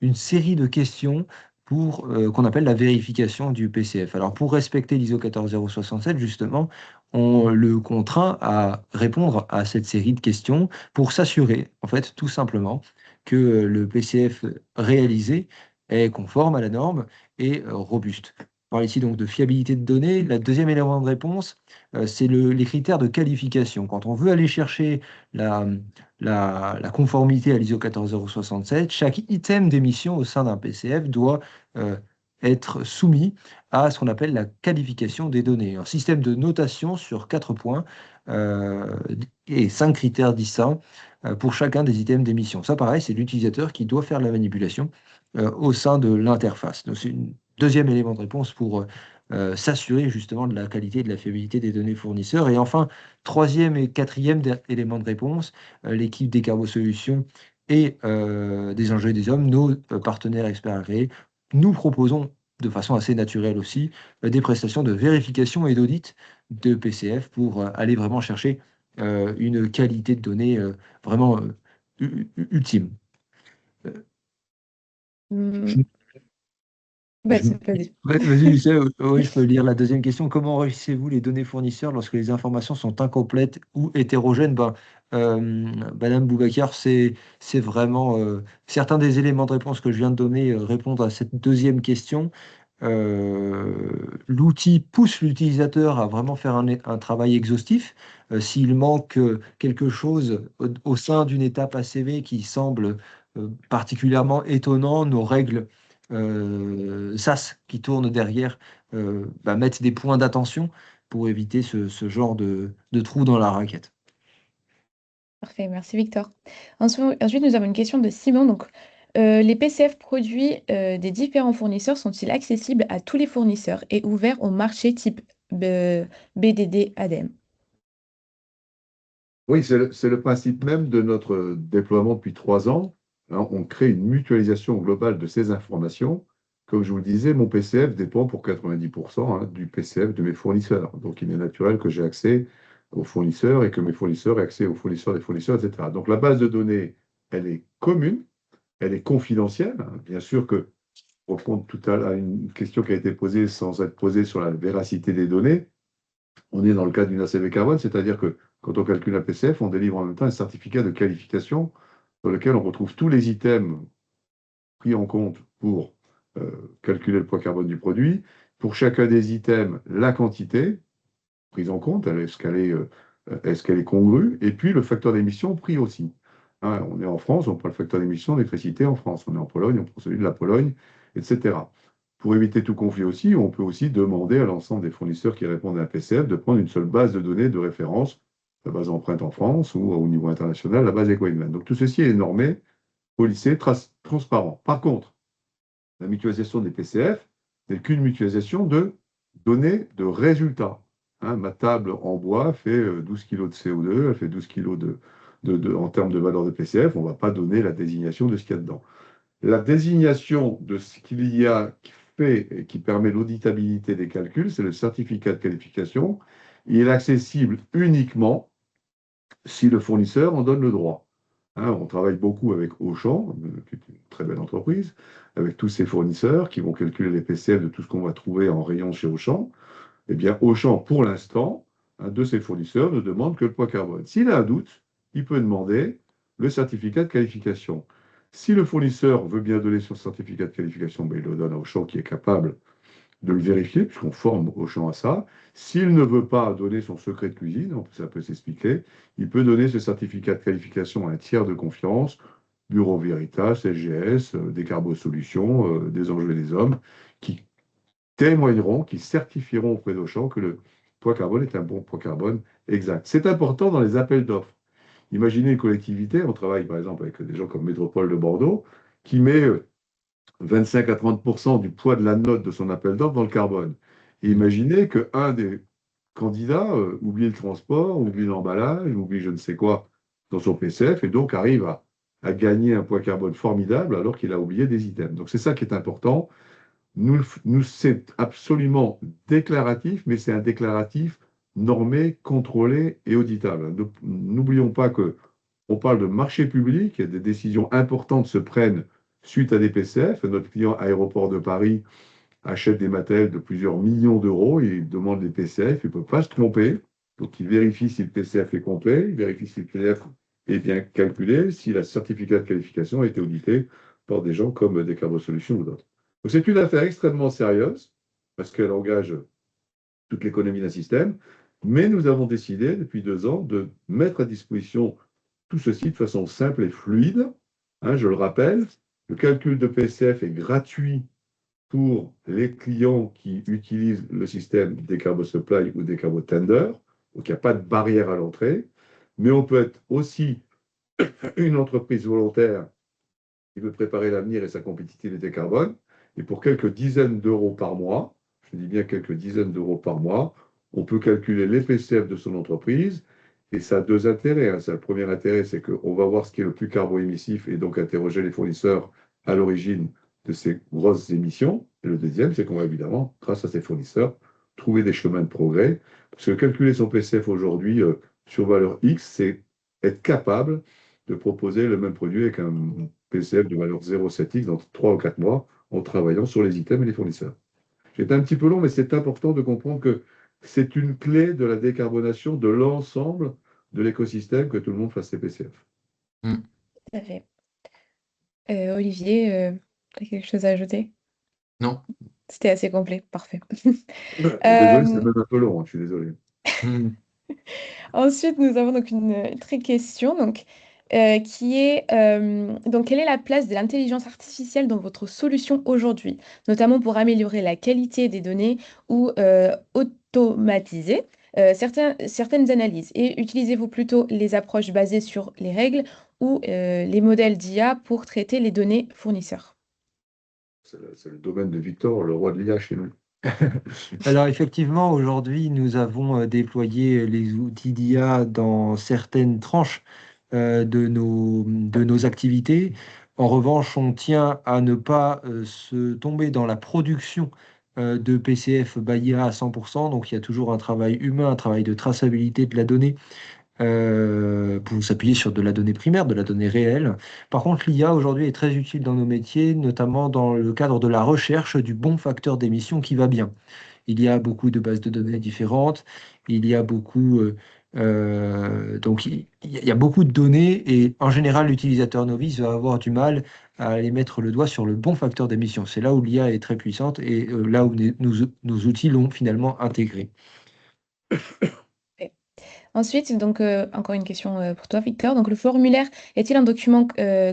une série de questions pour qu'on appelle la vérification du PCF. Alors, pour respecter l'ISO 14067, justement, on le contraint à répondre à cette série de questions pour s'assurer, en fait, tout simplement, que le PCF réalisé est conforme à la norme et robuste. On parle ici donc de fiabilité de données. Le deuxième élément de réponse, c'est les critères de qualification. Quand on veut aller chercher la conformité à l'ISO 14067, chaque item d'émission au sein d'un PCF doit être soumis à ce qu'on appelle la qualification des données, un système de notation sur 4 points et 5 critères distincts pour chacun des items d'émission. Ça, pareil, c'est l'utilisateur qui doit faire la manipulation au sein de l'interface. Donc, c'est un deuxième élément de réponse pour s'assurer justement de la qualité et de la fiabilité des données fournisseurs. Et enfin, troisième et quatrième élément de réponse, l'équipe des Carbo Solutions et des Enjeux et des Hommes, nos partenaires experts agréés, nous proposons de façon assez naturelle aussi des prestations de vérification et d'audit de PCF pour aller vraiment chercher une qualité de données vraiment ultime. Hmm, Je Bah, c'est pas dit. Ouais, vas-y, Lucien. Oui, je peux lire la deuxième question. Comment enrichissez-vous les données fournisseurs lorsque les informations sont incomplètes ou hétérogènes? Euh, Madame Boubacar, c'est vraiment certains des éléments de réponse que je viens de donner répondent à cette deuxième question. L'outil pousse l'utilisateur à vraiment faire un travail exhaustif. S'il manque quelque chose au sein d'une étape ACV qui semble particulièrement étonnant, nos règles SAS qui tournent derrière mettent des points d'attention pour éviter ce genre de trou dans la raquette. Parfait, merci Victor. Ensuite, nous avons une question de Simon. Donc, les PCF produits des différents fournisseurs sont-ils accessibles à tous les fournisseurs et ouverts au marché type BDD ADEME? Oui, c'est le principe même de notre déploiement depuis 3 ans. Hein, on crée une mutualisation globale de ces informations. Comme je vous le disais, mon PCF dépend pour 90% du PCF de mes fournisseurs. Donc, il est naturel que j'ai accès aux fournisseurs et que mes fournisseurs aient accès aux fournisseurs des fournisseurs, etc. Donc, la base de données, elle est commune, elle est confidentielle. Bien sûr que, pour répondre tout à l'heure à une question qui a été posée sans être posée sur la véracité des données, on est dans le cas d'une ACV carbone, c'est-à-dire que quand on calcule un PCF, on délivre en même temps un certificat de qualification dans lequel on retrouve tous les items pris en compte pour calculer le poids carbone du produit. Pour chacun des items, la quantité prise en compte, est-ce qu'elle est congrue, et puis le facteur d'émission pris aussi. Hein, on est en France, on prend le facteur d'émission d'électricité en France. On est en Pologne, on prend celui de la Pologne, etc. Pour éviter tout conflit aussi, on peut aussi demander à l'ensemble des fournisseurs qui répondent à un PCF de prendre une seule base de données de référence, la base empreinte en France ou au niveau international, la base Ecoinman. Donc tout ceci est normé, policé, transparent. Par contre, la mutualisation des PCF n'est qu'une mutualisation de données de résultats. Hein, ma table en bois fait 12 kg de CO2, elle fait 12 kg en termes de valeur de PCF. On ne va pas donner la désignation de ce qu'il y a dedans. La désignation de ce qu'il y a qui fait et qui permet l'auditabilité des calculs, c'est le certificat de qualification. Il est accessible uniquement si le fournisseur en donne le droit. Hein, on travaille beaucoup avec Auchan, qui est une très belle entreprise, avec tous ses fournisseurs qui vont calculer les PCF de tout ce qu'on va trouver en rayon chez Auchan. Eh bien, Auchan, pour l'instant, un de ses fournisseurs ne demande que le poids carbone. S'il a un doute, il peut demander le certificat de qualification. Si le fournisseur veut bien donner son certificat de qualification, ben, il le donne à Auchan qui est capable de le vérifier, puisqu'on forme Auchan à ça. S'il ne veut pas donner son secret de cuisine, ça peut s'expliquer, il peut donner ce certificat de qualification à un tiers de confiance, Bureau Veritas, SGS, Décarbo Solutions, des Enjeux et des Hommes, qui témoigneront, qui certifieront auprès d'Auchan que le poids carbone est un bon poids carbone exact. C'est important dans les appels d'offres. Imaginez une collectivité, on travaille par exemple avec des gens comme Métropole de Bordeaux, qui met 25 à 30% du poids de la note de son appel d'offres dans le carbone. Et imaginez qu'un des candidats oublie le transport, oublie l'emballage, oublie je ne sais quoi dans son PCF et donc arrive à gagner un poids carbone formidable alors qu'il a oublié des items. Donc c'est ça qui est important. C'est absolument déclaratif, mais c'est un déclaratif normé, contrôlé et auditable. N'oublions pas que on parle de marché public et des décisions importantes se prennent suite à des PCF. Notre client Aéroport de Paris achète des matériels de plusieurs millions d'euros, il demande des PCF, il ne peut pas se tromper. Donc il vérifie si le PCF est complet, il vérifie si le PCF est bien calculé, si la certificat de qualification a été audité par des gens comme Décarbo Solutions ou d'autres. Donc c'est une affaire extrêmement sérieuse parce qu'elle engage toute l'économie d'un système, mais nous avons décidé depuis 2 ans de mettre à disposition tout ceci de façon simple et fluide. Hein, je le rappelle, le calcul de PCF est gratuit pour les clients qui utilisent le système Décarbo Supply ou Décarbo Tender. Donc il n'y a pas de barrière à l'entrée, mais on peut être aussi une entreprise volontaire qui veut préparer l'avenir et sa compétitivité carbone. Et pour quelques dizaines d'euros par mois, je dis bien quelques dizaines d'euros par mois, on peut calculer les PCF de son entreprise. Et ça a deux intérêts. Hein. Le premier intérêt, c'est qu'on va voir ce qui est le plus carbo-émissif et donc interroger les fournisseurs à l'origine de ces grosses émissions. Et le deuxième, c'est qu'on va évidemment, grâce à ces fournisseurs, trouver des chemins de progrès. Parce que calculer son PCF aujourd'hui sur valeur X, c'est être capable de proposer le même produit avec un PCF de valeur 0,7x dans 3 ou 4 mois en travaillant sur les items et les fournisseurs. J'étais un petit peu long, mais c'est important de comprendre que c'est une clé de la décarbonation de l'ensemble de l'écosystème que tout le monde fasse ses PCF. Mm. Tout à fait. Olivier, tu as quelque chose à ajouter? Non. C'était assez complet, parfait. Désolé, c'est Euh, même un peu long, hein, je suis désolé. Mm. Ensuite, nous avons donc une très question donc, qui est donc, quelle est la place de l'intelligence artificielle dans votre solution aujourd'hui, notamment pour améliorer la qualité des données ou automatiser certaines analyses? Et utilisez-vous plutôt les approches basées sur les règles ou les modèles d'IA pour traiter les données fournisseurs? C'est le domaine de Victor, le roi de l'IA chez nous. Alors effectivement, aujourd'hui, nous avons déployé les outils d'IA dans certaines tranches de nos activités. En revanche, on tient à ne pas se tomber dans la production de PCF by IA à 100%. Donc il y a toujours un travail humain, un travail de traçabilité de la donnée pour s'appuyer sur de la donnée primaire, de la donnée réelle. Par contre, l'IA aujourd'hui est très utile dans nos métiers, notamment dans le cadre de la recherche du bon facteur d'émission qui va bien. Il y a beaucoup de bases de données différentes, il y a beaucoup, donc il y a beaucoup de données et en général, l'utilisateur novice va avoir du mal à aller mettre le doigt sur le bon facteur d'émission. C'est là où l'IA est très puissante et là où nos outils l'ont finalement intégré. Ok. Ensuite, donc, encore une question pour toi, Victor. Donc, le formulaire est-il un document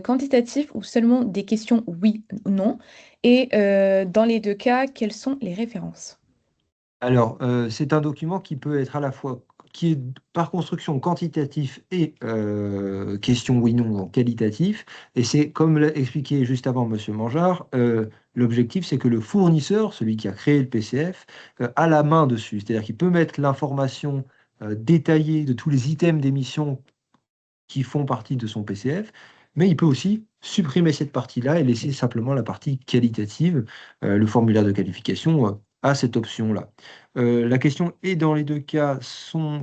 quantitatif ou seulement des questions oui ou non? Et dans les deux cas, quelles sont les références? Alors, c'est un document qui peut être à la fois, qui est par construction quantitatif et question oui, non, donc qualitatif. Et c'est comme l'a expliqué juste avant Monsieur Mangeard, l'objectif c'est que le fournisseur, celui qui a créé le PCF, a la main dessus. C'est-à-dire qu'il peut mettre l'information détaillée de tous les items d'émission qui font partie de son PCF, mais il peut aussi supprimer cette partie-là et laisser simplement la partie qualitative. Le formulaire de qualification a cette option-là. La question est dans les deux cas,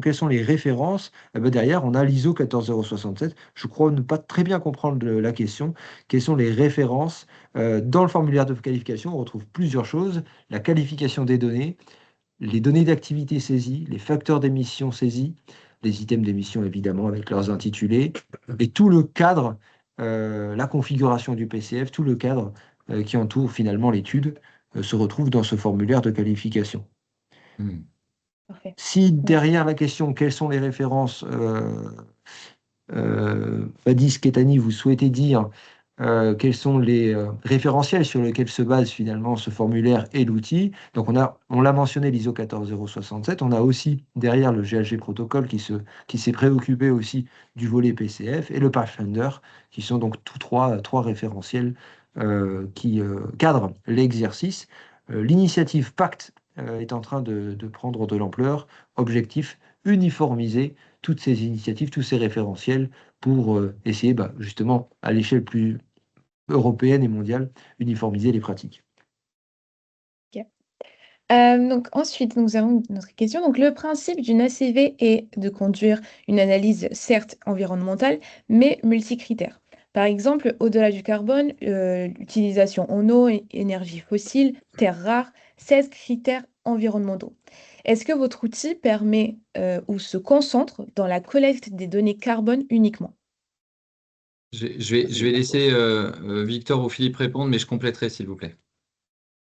quelles sont les références? Eh ben, derrière, on a l'ISO 14067. Je crois ne pas très bien comprendre la question. Quelles sont les références? Dans le formulaire de qualification, on retrouve plusieurs choses. La qualification des données, les données d'activité saisies, les facteurs d'émission saisis, les items d'émission évidemment avec leurs intitulés, et tout le cadre, la configuration du PCF, tout le cadre qui entoure finalement l'étude se retrouve dans ce formulaire de qualification. Mm. Parfait. Si Merci. derrière la question quelles sont les références, Fadis Ketani, vous souhaitez dire quels sont les référentiels sur lesquels se base finalement ce formulaire et l'outil. Donc on l'a mentionné l'ISO 14067, on a aussi derrière le GHG protocole qui s'est préoccupé aussi du volet PCF et le Pathfinder, qui sont donc tous trois référentiels qui cadrent l'exercice. L'initiative Pacte est en train de prendre de l'ampleur. Objectif, uniformiser toutes ces initiatives, tous ces référentiels pour essayer justement à l'échelle plus européenne et mondiale, uniformiser les pratiques. Ok. Donc ensuite, nous avons une autre question. Donc le principe d'une ACV est de conduire une analyse certes environnementale, mais multicritère. Par exemple, au-delà du carbone, l'utilisation en eau, énergie fossile, terres rares, 16 critères environnementaux. Est-ce que votre outil permet ou se concentre dans la collecte des données carbone uniquement? Je vais laisser Victor ou Philippe répondre, mais je compléterai, s'il vous plaît.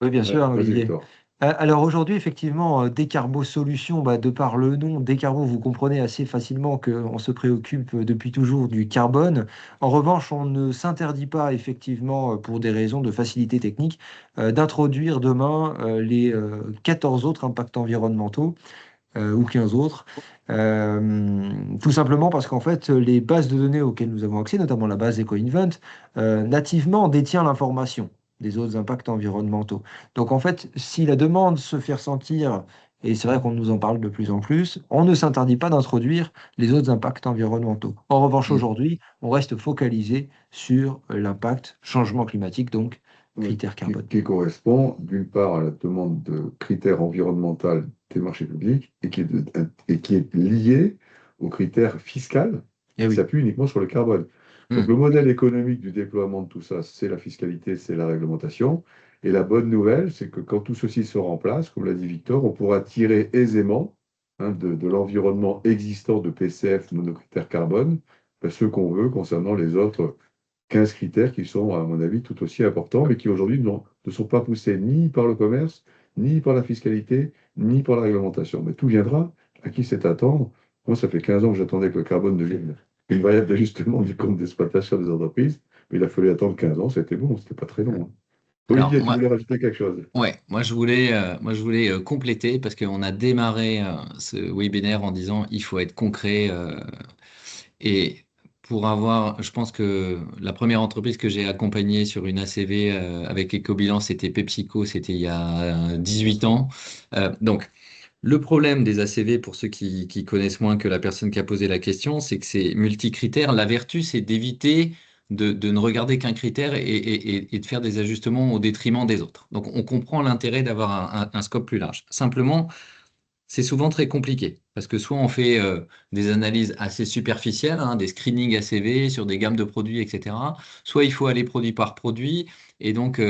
Oui, bien sûr, Vas-y, Olivier. Victor. Alors aujourd'hui, effectivement, Décarbo Solutions, de par le nom, Décarbo, vous comprenez assez facilement qu'on se préoccupe depuis toujours du carbone. En revanche, on ne s'interdit pas, effectivement, pour des raisons de facilité technique, d'introduire demain les 14 autres impacts environnementaux ou 15 autres. Tout simplement parce qu'en fait, les bases de données auxquelles nous avons accès, notamment la base EcoInvent, nativement détient l'information des autres impacts environnementaux. Donc en fait, si la demande se fait ressentir, et c'est vrai qu'on nous en parle de plus en plus, on ne s'interdit pas d'introduire les autres impacts environnementaux. En revanche, Mm. aujourd'hui, on reste focalisé sur l'impact changement climatique, donc Oui, critères carbone. qui correspond d'une part à la demande de critères environnementaux des marchés publics et qui est lié aux critères fiscaux Eh qui oui. s'appuient uniquement sur le carbone. Donc Mm. le modèle économique du déploiement de tout ça, c'est la fiscalité, c'est la réglementation. Et la bonne nouvelle, c'est que quand tout ceci sera en place, comme l'a dit Victor, on pourra tirer aisément de l'environnement existant de PCF monocritère carbone ce qu'on veut concernant les autres 15 critères qui sont, à mon avis, tout aussi importants, mais qui aujourd'hui ne sont pas poussés ni par le commerce, ni par la fiscalité, ni par la réglementation. Mais tout viendra. À qui c'est attendre? Moi, ça fait 15 ans que j'attendais que le carbone devienne une variable d'ajustement du compte d'exploitation des entreprises, mais il a fallu attendre 15 ans, c'était bon, c'était pas très long. Hein. Alors, Olivier, tu voulais rajouter quelque chose? ouais, moi je voulais compléter parce qu'on a démarré ce webinaire en disant il faut être concret et pour avoir, je pense que la première entreprise que j'ai accompagnée sur une ACV avec Ecobilan, c'était PepsiCo, c'était il y a 18 ans. Donc, le problème des ACV, pour ceux qui connaissent moins que la personne qui a posé la question, c'est que c'est multicritère. La vertu, c'est d'éviter de ne regarder qu'un critère et de faire des ajustements au détriment des autres. Donc, on comprend l'intérêt d'avoir un scope plus large. Simplement, c'est souvent très compliqué parce que soit on fait des analyses assez superficielles, des screenings ACV sur des gammes de produits, etc. Soit il faut aller produit par produit et donc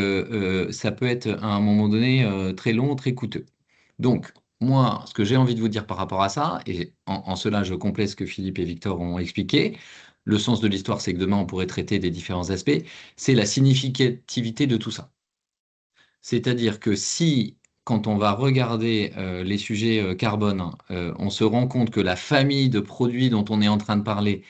ça peut être à un moment donné très long, très coûteux. Donc, moi, ce que j'ai envie de vous dire par rapport à ça, et en cela je complète ce que Philippe et Victor ont expliqué, le sens de l'histoire, c'est que demain on pourrait traiter des différents aspects, c'est la significativité de tout ça. C'est-à-dire que si, quand on va regarder les sujets carbone, on se rend compte que la famille de produits dont on est en train de parler,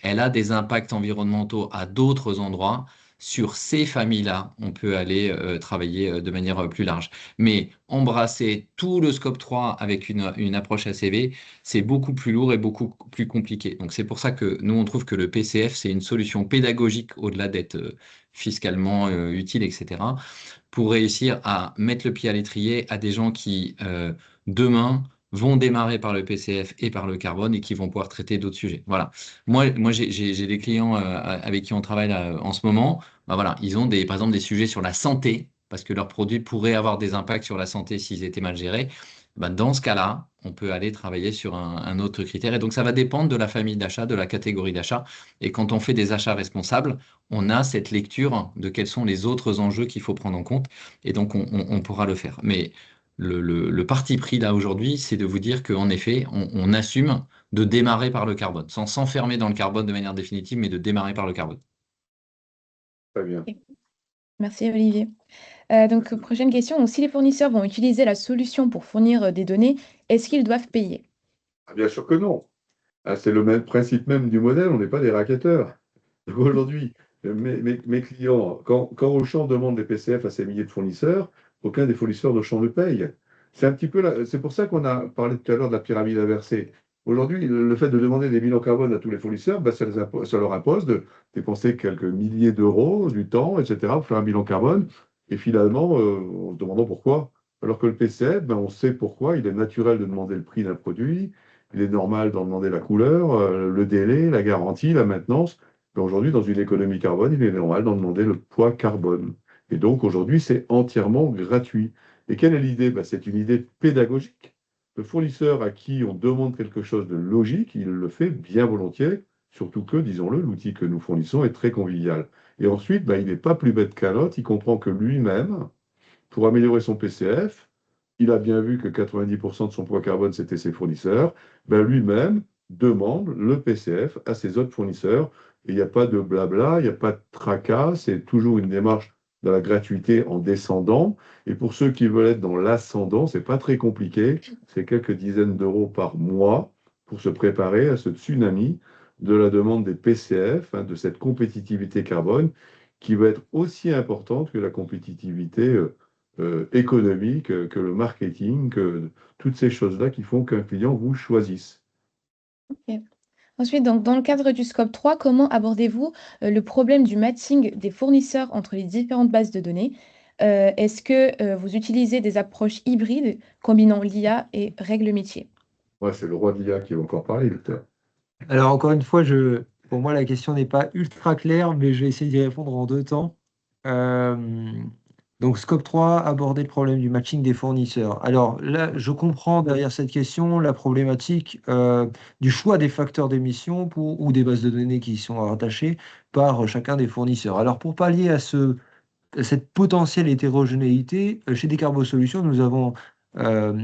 elle a des impacts environnementaux à d'autres endroits, sur ces familles-là, on peut aller travailler de manière plus large. Mais embrasser tout le scope 3 avec une approche ACV, c'est beaucoup plus lourd et beaucoup plus compliqué. Donc c'est pour ça que nous, on trouve que le PCF, c'est une solution pédagogique au-delà d'être fiscalement utile, etc., pour réussir à mettre le pied à l'étrier à des gens qui, demain, vont démarrer par le PCF et par le carbone et qui vont pouvoir traiter d'autres sujets. Voilà. Moi j'ai des clients avec qui on travaille là, en ce moment. Bah, voilà, ils ont par exemple des sujets sur la santé, parce que leurs produits pourraient avoir des impacts sur la santé s'ils étaient mal gérés. Bah, dans ce cas-là, on peut aller travailler sur un autre critère. Et donc, ça va dépendre de la famille d'achat, de la catégorie d'achat. Et quand on fait des achats responsables, on a cette lecture de quels sont les autres enjeux qu'il faut prendre en compte. Et donc, on pourra le faire. Mais le parti pris là aujourd'hui, c'est de vous dire qu'en effet, on assume de démarrer par le carbone, sans s'enfermer dans le carbone de manière définitive, mais de démarrer par le carbone. Très bien. Ok. Merci Olivier. Donc, prochaine question. Donc, si les fournisseurs vont utiliser la solution pour fournir des données, est-ce qu'ils doivent payer? Ah, bien sûr que non. Ah, c'est le même principe même du modèle, on n'est pas des racketteurs. Donc aujourd'hui, mes clients, quand Auchan demande des PCF à ses milliers de fournisseurs, aucun des fournisseurs d'Auchan ne paye. C'est un petit peu c'est pour ça qu'on a parlé tout à l'heure de la pyramide inversée. Aujourd'hui, le fait de demander des bilans carbone à tous les fournisseurs, ben, ça leur impose de dépenser quelques milliers d'euros, du temps, etc., pour faire un bilan carbone. Et finalement, en se demandant pourquoi. Alors que le PCF, ben, on sait pourquoi. Il est naturel de demander le prix d'un produit. Il est normal d'en demander la couleur, le délai, la garantie, la maintenance. Mais aujourd'hui, dans une économie carbone, il est normal d'en demander le poids carbone. Et donc aujourd'hui, c'est entièrement gratuit. Et quelle est l'idée? Ben, c'est une idée pédagogique. Le fournisseur à qui on demande quelque chose de logique, il le fait bien volontiers, surtout que, disons-le, l'outil que nous fournissons est très convivial. Et ensuite, ben, il n'est pas plus bête qu'un autre, il comprend que lui-même, pour améliorer son PCF, il a bien vu que 90% de son poids carbone, c'était ses fournisseurs, ben lui-même demande le PCF à ses autres fournisseurs. Et il n'y a pas de blabla, il n'y a pas de tracas, c'est toujours une démarche de la gratuité en descendant. Et pour ceux qui veulent être dans l'ascendant, c'est pas très compliqué, c'est quelques dizaines d'euros par mois pour se préparer à ce tsunami de la demande des PCF, de cette compétitivité carbone, qui va être aussi importante que la compétitivité économique, que le marketing, que toutes ces choses-là qui font qu'un client vous choisisse. Ok. Ensuite, donc, dans le cadre du scope 3, comment abordez-vous le problème du matching des fournisseurs entre les différentes bases de données? Est-ce que vous utilisez des approches hybrides combinant l'IA et règles métiers? Moi, c'est le roi de l'IA qui va encore parler, Victor. Alors, encore une fois, pour moi, la question n'est pas ultra claire, mais je vais essayer d'y répondre en deux temps. Euh, donc, Scope 3, aborder le problème du matching des fournisseurs. Alors là, je comprends derrière cette question la problématique du choix des facteurs d'émission ou des bases de données qui y sont rattachées par chacun des fournisseurs. Alors, pour pallier à ce cette potentielle hétérogénéité, chez Décarbo Solutions, nous avons euh,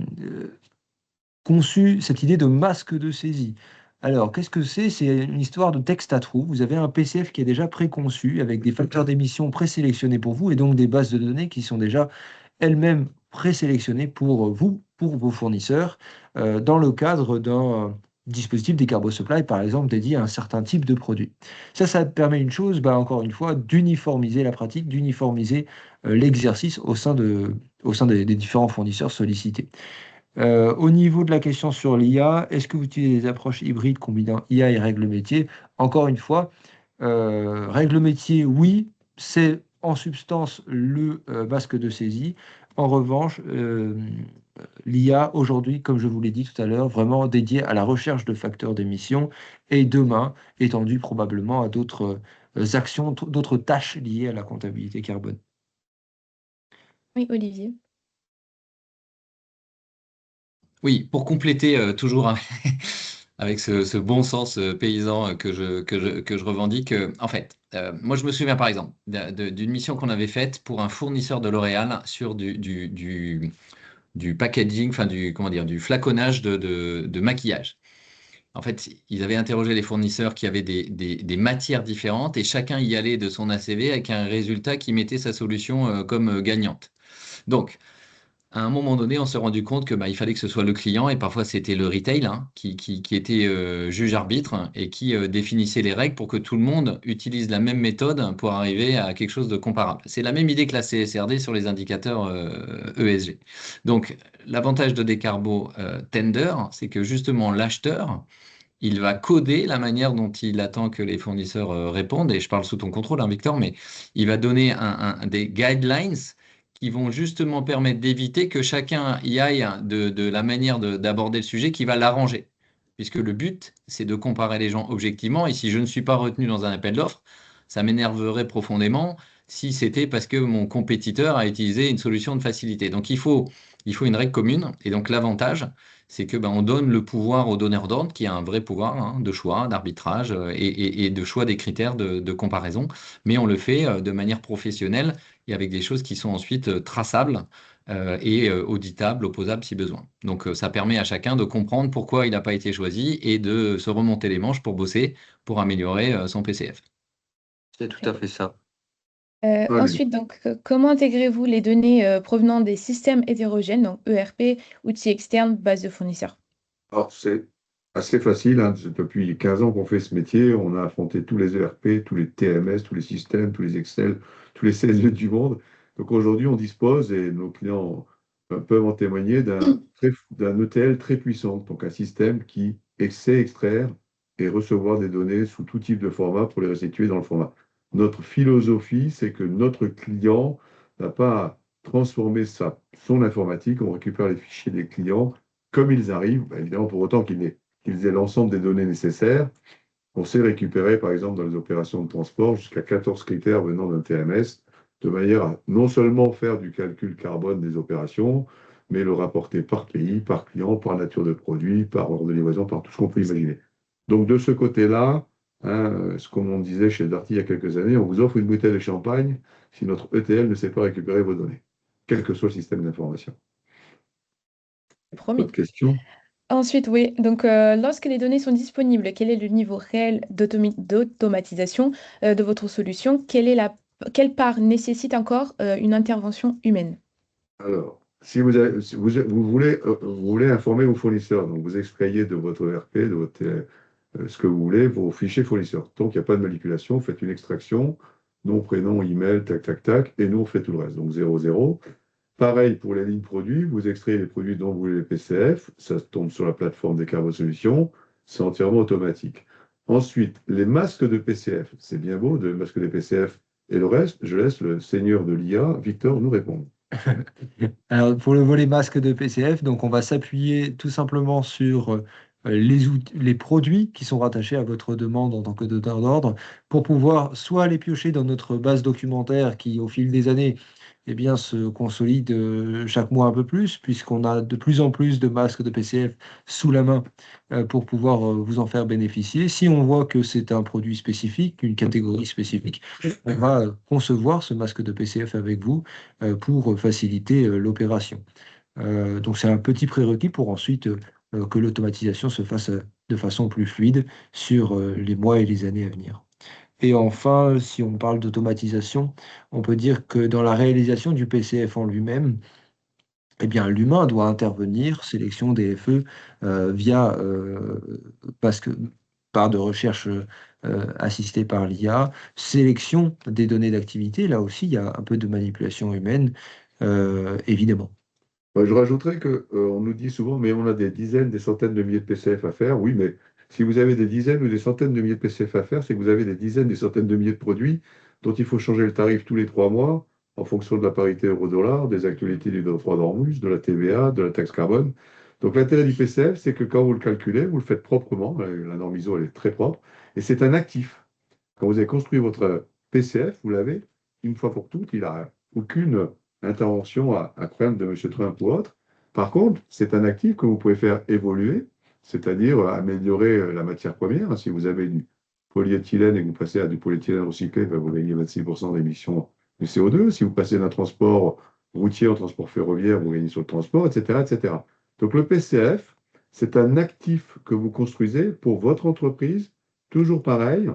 conçu cette idée de masque de saisie. Alors, qu'est-ce que c'est? C'est une histoire de texte à trous. Vous avez un PCF qui est déjà préconçu avec des facteurs d'émission présélectionnés pour vous et donc des bases de données qui sont déjà elles-mêmes présélectionnées pour vous, pour vos fournisseurs, dans le cadre d'un dispositif des Carbo Supply, par exemple, dédié à un certain type de produit. Ça permet une chose, encore une fois, d'uniformiser la pratique, d'uniformiser l'exercice au sein des différents fournisseurs sollicités. Au niveau de la question sur l'IA, est-ce que vous utilisez des approches hybrides combinant IA et règles métiers? Encore une fois, règles métiers, oui, c'est en substance le masque de saisie. En revanche, l'IA aujourd'hui, comme je vous l'ai dit tout à l'heure, vraiment dédiée à la recherche de facteurs d'émission et demain étendue probablement à d'autres actions, d'autres tâches liées à la comptabilité carbone. Oui, Olivier. Oui, pour compléter toujours avec ce bon sens paysan que je revendique, en fait, moi je me souviens par exemple d'une mission qu'on avait faite pour un fournisseur de L'Oréal sur du packaging, enfin comment dire, du flaconnage de maquillage. En fait, ils avaient interrogé les fournisseurs qui avaient des matières différentes et chacun y allait de son ACV avec un résultat qui mettait sa solution comme gagnante. Donc, à un moment donné, on s'est rendu compte que il fallait que ce soit le client et parfois c'était le retail qui était juge-arbitre et qui définissait les règles pour que tout le monde utilise la même méthode pour arriver à quelque chose de comparable. C'est la même idée que la CSRD sur les indicateurs ESG. Donc, l'avantage de Decarbo Tender, c'est que justement l'acheteur, il va coder la manière dont il attend que les fournisseurs répondent, et je parle sous ton contrôle, Victor, mais il va donner des guidelines qui vont justement permettre d'éviter que chacun y aille de la manière d'aborder le sujet qui va l'arranger. Puisque le but, c'est de comparer les gens objectivement, et si je ne suis pas retenu dans un appel d'offres, ça m'énerverait profondément si c'était parce que mon compétiteur a utilisé une solution de facilité. Donc il faut une règle commune, et donc l'avantage, c'est que on donne le pouvoir au donneur d'ordre, qui a un vrai pouvoir de choix, d'arbitrage et de choix des critères de comparaison, mais on le fait de manière professionnelle et avec des choses qui sont ensuite traçables et auditables, opposables si besoin. Donc ça permet à chacun de comprendre pourquoi il n'a pas été choisi et de se remonter les manches pour bosser, pour améliorer son PCF. C'est tout à fait ça. Allez. Ensuite, donc, comment intégrez-vous les données provenant des systèmes hétérogènes, donc ERP, outils externes, base de fournisseurs? Alors, c'est assez facile, hein. Depuis 15 ans qu'on fait ce métier, on a affronté tous les ERP, tous les TMS, tous les systèmes, tous les Excel, tous les CSV du monde. Donc aujourd'hui, on dispose, et nos clients peuvent en témoigner, d'un ETL très puissant, donc un système qui sait extraire et recevoir des données sous tout type de format pour les restituer dans le format. Notre philosophie, c'est que notre client n'a pas à transformer son informatique, on récupère les fichiers des clients comme ils arrivent, évidemment pour autant qu'ils aient l'ensemble des données nécessaires. On sait récupérer, par exemple, dans les opérations de transport, jusqu'à 14 critères venant d'un TMS, de manière à non seulement faire du calcul carbone des opérations, mais le rapporter par pays, par client, par nature de produit, par ordre de livraison, par tout ce qu'on peut imaginer. Donc de ce côté-là, hein, comme on disait chez Darty il y a quelques années, on vous offre une bouteille de champagne si notre ETL ne sait pas récupérer vos données, quel que soit le système d'information. Promis. Autre question? Ensuite, oui, donc lorsque les données sont disponibles, quel est le niveau réel d'automatisation de votre solution? Quelle part nécessite encore une intervention humaine? Alors, si vous voulez informer vos fournisseurs, donc vous extrayez de votre ERP, de votre, ce que vous voulez, vos fichiers fournisseurs. Tant qu'il n'y a pas de manipulation, vous faites une extraction, nom, prénom, email, tac, tac, tac, et nous, on fait tout le reste. Donc 0, 0. Pareil pour les lignes produits, vous extrayez les produits dont vous voulez les PCF, ça tombe sur la plateforme des Carbo Solutions, c'est entièrement automatique. Ensuite, les masques de PCF, c'est bien beau, de masques de PCF, et le reste, je laisse le seigneur de l'IA, Victor, nous répondre. Alors, pour le volet masque de PCF, donc on va s'appuyer tout simplement sur les produits qui sont rattachés à votre demande en tant que donneur d'ordre pour pouvoir soit les piocher dans notre base documentaire qui, au fil des années, eh bien, se consolide chaque mois un peu plus, puisqu'on a de plus en plus de masques de PCF sous la main pour pouvoir vous en faire bénéficier. Si on voit que c'est un produit spécifique, une catégorie spécifique, on va concevoir ce masque de PCF avec vous pour faciliter l'opération. Donc, c'est un petit prérequis pour ensuite que l'automatisation se fasse de façon plus fluide sur les mois et les années à venir. Et enfin, si on parle d'automatisation, on peut dire que dans la réalisation du PCF en lui-même, eh bien, l'humain doit intervenir, sélection des FE via parce que par de recherche assistée par l'IA, sélection des données d'activité. Là aussi, il y a un peu de manipulation humaine, évidemment. Je rajouterais que, on nous dit souvent, mais on a des dizaines, des centaines de milliers de PCF à faire. Oui, mais si vous avez des dizaines ou des centaines de milliers de PCF à faire, c'est que vous avez des dizaines, des centaines de milliers de produits dont il faut changer le tarif tous les 3 mois en fonction de la parité euro-dollar, des actualités du droit d'Ormuz, de la TVA, de la taxe carbone. Donc l'intérêt du PCF, c'est que quand vous le calculez, vous le faites proprement. La norme ISO, elle est très propre. Et c'est un actif. Quand vous avez construit votre PCF, vous l'avez une fois pour toutes. Il n'a aucune intervention à craindre de M. Trump ou autre. Par contre, c'est un actif que vous pouvez faire évoluer, c'est-à-dire améliorer la matière première. Si vous avez du polyéthylène et que vous passez à du polyéthylène recyclé, ben, vous gagnez 26% d'émissions de CO2. Si vous passez d'un transport routier au transport ferroviaire, vous gagnez sur le transport, etc., etc. Donc le PCF, c'est un actif que vous construisez pour votre entreprise, toujours pareil,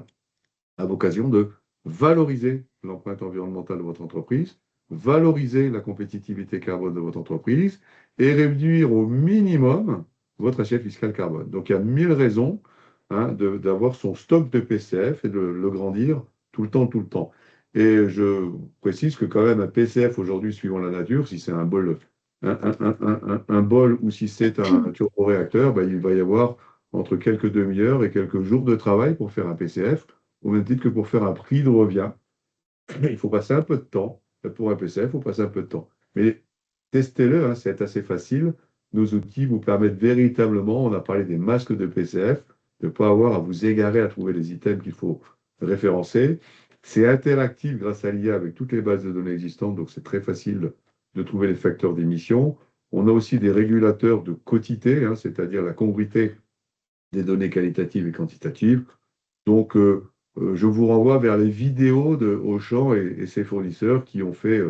à vocation de valoriser l'empreinte environnementale de votre entreprise, valoriser la compétitivité carbone de votre entreprise et réduire au minimum votre assiette fiscale carbone. Donc il y a 1000 raisons d'avoir son stock de PCF et de le grandir tout le temps, tout le temps. Et je précise que quand même un PCF aujourd'hui, suivant la nature, si c'est un bol, un bol ou si c'est un turboréacteur, ben, il va y avoir entre quelques demi-heures et quelques jours de travail pour faire un PCF, au même titre que pour faire un prix de revient. Il faut passer un peu de temps. Pour un PCF, il faut passer un peu de temps. Mais testez-le, c'est assez facile. Nos outils vous permettent véritablement, on a parlé des masques de PCF, de ne pas avoir à vous égarer à trouver les items qu'il faut référencer. C'est interactif grâce à l'IA avec toutes les bases de données existantes, donc c'est très facile de trouver les facteurs d'émission. On a aussi des régulateurs de quotité, c'est-à-dire la congruité des données qualitatives et quantitatives. Donc, je vous renvoie vers les vidéos de Auchan et ses fournisseurs qui ont fait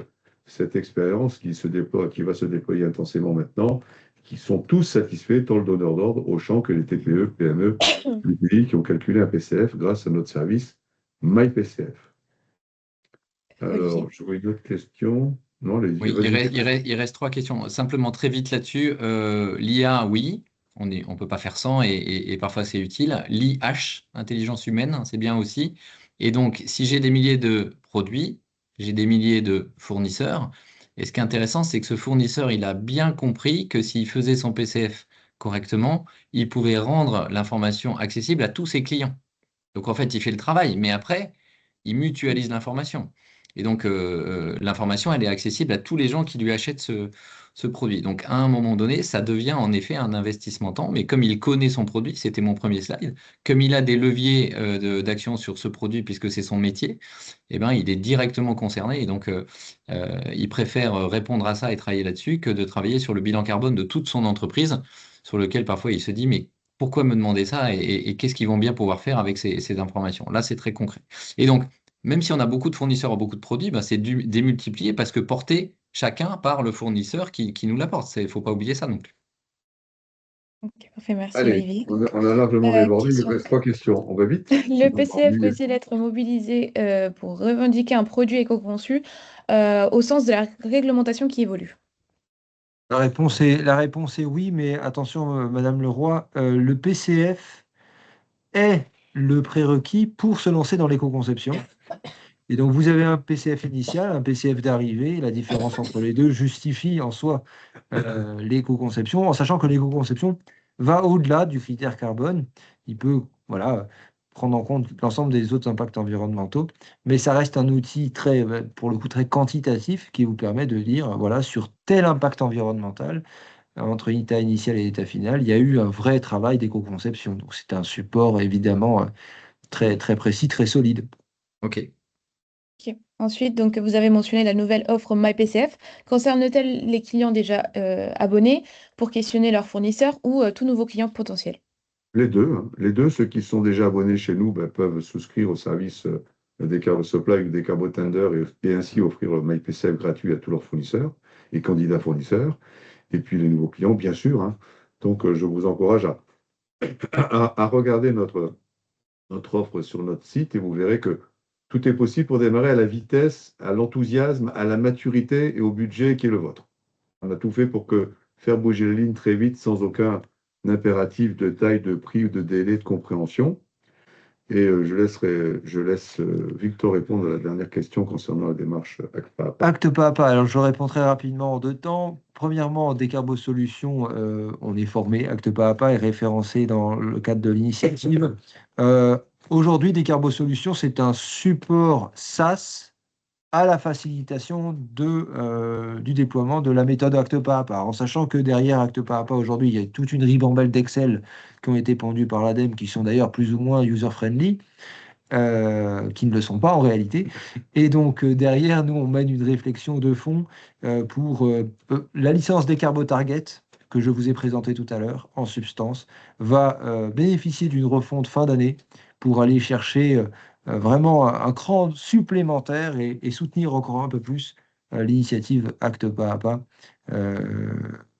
cette expérience qui va se déployer intensément maintenant, qui sont tous satisfaits, tant le donneur d'ordre, Auchan, que les TPE, PME, l'UTI, qui ont calculé un PCF grâce à notre service MyPCF. Alors, Olivier. je vois une autre question. Non, Oui, il reste 3 questions. Simplement très vite là-dessus. L'IA, oui, on peut pas faire sans et parfois c'est utile. L'IH, intelligence humaine, c'est bien aussi. Et donc, si j'ai des milliers de produits, j'ai des milliers de fournisseurs. Et ce qui est intéressant, c'est que ce fournisseur, il a bien compris que s'il faisait son PCF correctement, il pouvait rendre l'information accessible à tous ses clients. Donc en fait, il fait le travail, mais après, il mutualise l'information. Et donc l'information, elle est accessible à tous les gens qui lui achètent ce produit. Donc à un moment donné, ça devient en effet un investissement temps, mais comme il connaît son produit, c'était mon premier slide, comme il a des leviers d'action sur ce produit puisque c'est son métier, eh ben, il est directement concerné et donc il préfère répondre à ça et travailler là-dessus que de travailler sur le bilan carbone de toute son entreprise, sur lequel parfois il se dit, mais pourquoi me demander ça et qu'est-ce qu'ils vont bien pouvoir faire avec ces informations? Là, c'est très concret. Et donc, même si on a beaucoup de fournisseurs ou beaucoup de produits, ben, c'est démultiplié parce que porté chacun par le fournisseur qui nous l'apporte. Il ne faut pas oublier ça non plus. Ok, parfait, merci Allez, Olivier. on a largement débordé. Il Question. reste 3 questions. On va vite. Le PCF peut-il être mobilisé pour revendiquer un produit éco-conçu au sens de la réglementation qui évolue? La réponse est oui, mais attention, Madame Leroy, le PCF est le prérequis pour se lancer dans l'éco-conception. Et donc, vous avez un PCF initial, un PCF d'arrivée. La différence entre les deux justifie en soi l'éco-conception, en sachant que l'éco-conception va au-delà du critère carbone. Il peut, voilà, prendre en compte l'ensemble des autres impacts environnementaux, mais ça reste un outil très, pour le coup, très quantitatif qui vous permet de dire, voilà, sur tel impact environnemental, entre l'état initial et l'état final, il y a eu un vrai travail d'éco-conception. Donc, c'est un support évidemment très, très précis, très solide. OK. Ok. Ensuite, donc, vous avez mentionné la nouvelle offre MyPCF. Concerne-t-elle les clients déjà abonnés pour questionner leurs fournisseurs ou tout nouveau client potentiel? Les deux, hein. Les deux, ceux qui sont déjà abonnés chez nous ben, peuvent souscrire au service des Carbo Supply ou des Carbo Tender et ainsi offrir le MyPCF gratuit à tous leurs fournisseurs et candidats fournisseurs. Et puis les nouveaux clients, bien sûr, hein. Donc, je vous encourage à regarder notre offre sur notre site et vous verrez que tout est possible pour démarrer à la vitesse, à l'enthousiasme, à la maturité et au budget qui est le vôtre. On a tout fait pour faire bouger les lignes très vite sans aucun impératif de taille, de prix ou de délai de compréhension. Et je laisse Victor répondre à la dernière question concernant la démarche ACPA. Acte pas à pas. Alors, je réponds très rapidement en deux temps. Premièrement, en Décarbo Solutions, on est formé. Acte pas à pas est référencé dans le cadre de l'initiative. Euh, Aujourd'hui, Décarbo Solutions, c'est un support SaaS à la facilitation du déploiement de la méthode acte pas à pas, en sachant que derrière acte pas à pas, aujourd'hui, il y a toute une ribambelle d'Excel qui ont été pendus par l'ADEME, qui sont d'ailleurs plus ou moins user-friendly, qui ne le sont pas en réalité. Et donc, derrière, nous, on mène une réflexion de fond pour la licence des Carbo Target, que je vous ai présentée tout à l'heure, en substance, va bénéficier d'une refonte fin d'année pour aller chercher vraiment un cran supplémentaire et soutenir encore un peu plus l'initiative Acte pas à pas. Euh,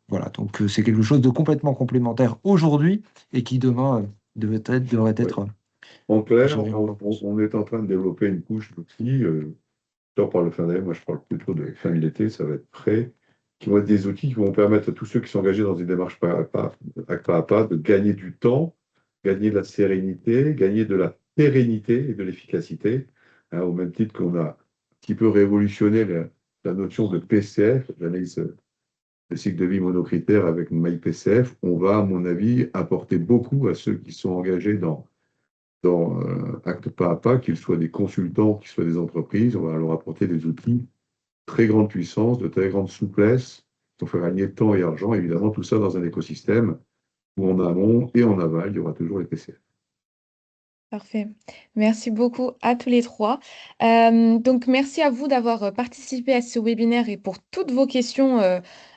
voilà, donc c'est quelque chose de complètement complémentaire aujourd'hui et qui demain devrait Ouais. être En clair, géré encore plus. on est en train de développer une couche d'outils. Victor parle de fin d'année, moi je parle plutôt de fin de l'été, ça va être prêt, qui vont être des outils qui vont permettre à tous ceux qui sont engagés dans une démarche pas à pas, de gagner du temps, gagner de la sérénité, gagner de la pérennité et de l'efficacité, hein, au même titre qu'on a un petit peu révolutionné la notion de PCF, l'analyse de cycle de vie monocritère avec MyPCF, on va, à mon avis, apporter beaucoup à ceux qui sont engagés dans Acte pas à pas, qu'ils soient des consultants, qu'ils soient des entreprises. On va leur apporter des outils de très grande puissance, de très grande souplesse, pour faire gagner temps et argent. Évidemment, tout ça dans un écosystème où en amont et en aval, il y aura toujours les PCF. Parfait. Merci beaucoup à tous les trois. Donc, merci à vous d'avoir participé à ce webinaire et pour toutes vos questions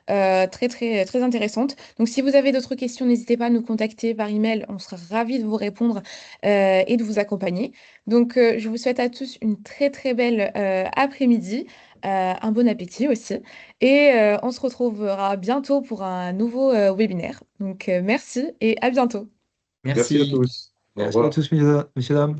très, très, très intéressantes. Donc, si vous avez d'autres questions, n'hésitez pas à nous contacter par email. On sera ravis de vous répondre et de vous accompagner. Donc, je vous souhaite à tous une très, très belle après-midi, un bon appétit aussi. Et on se retrouvera bientôt pour un nouveau webinaire. Donc, merci et à bientôt. Merci à Merci. tous. Au Merci à revoir. tous, messieurs, dames.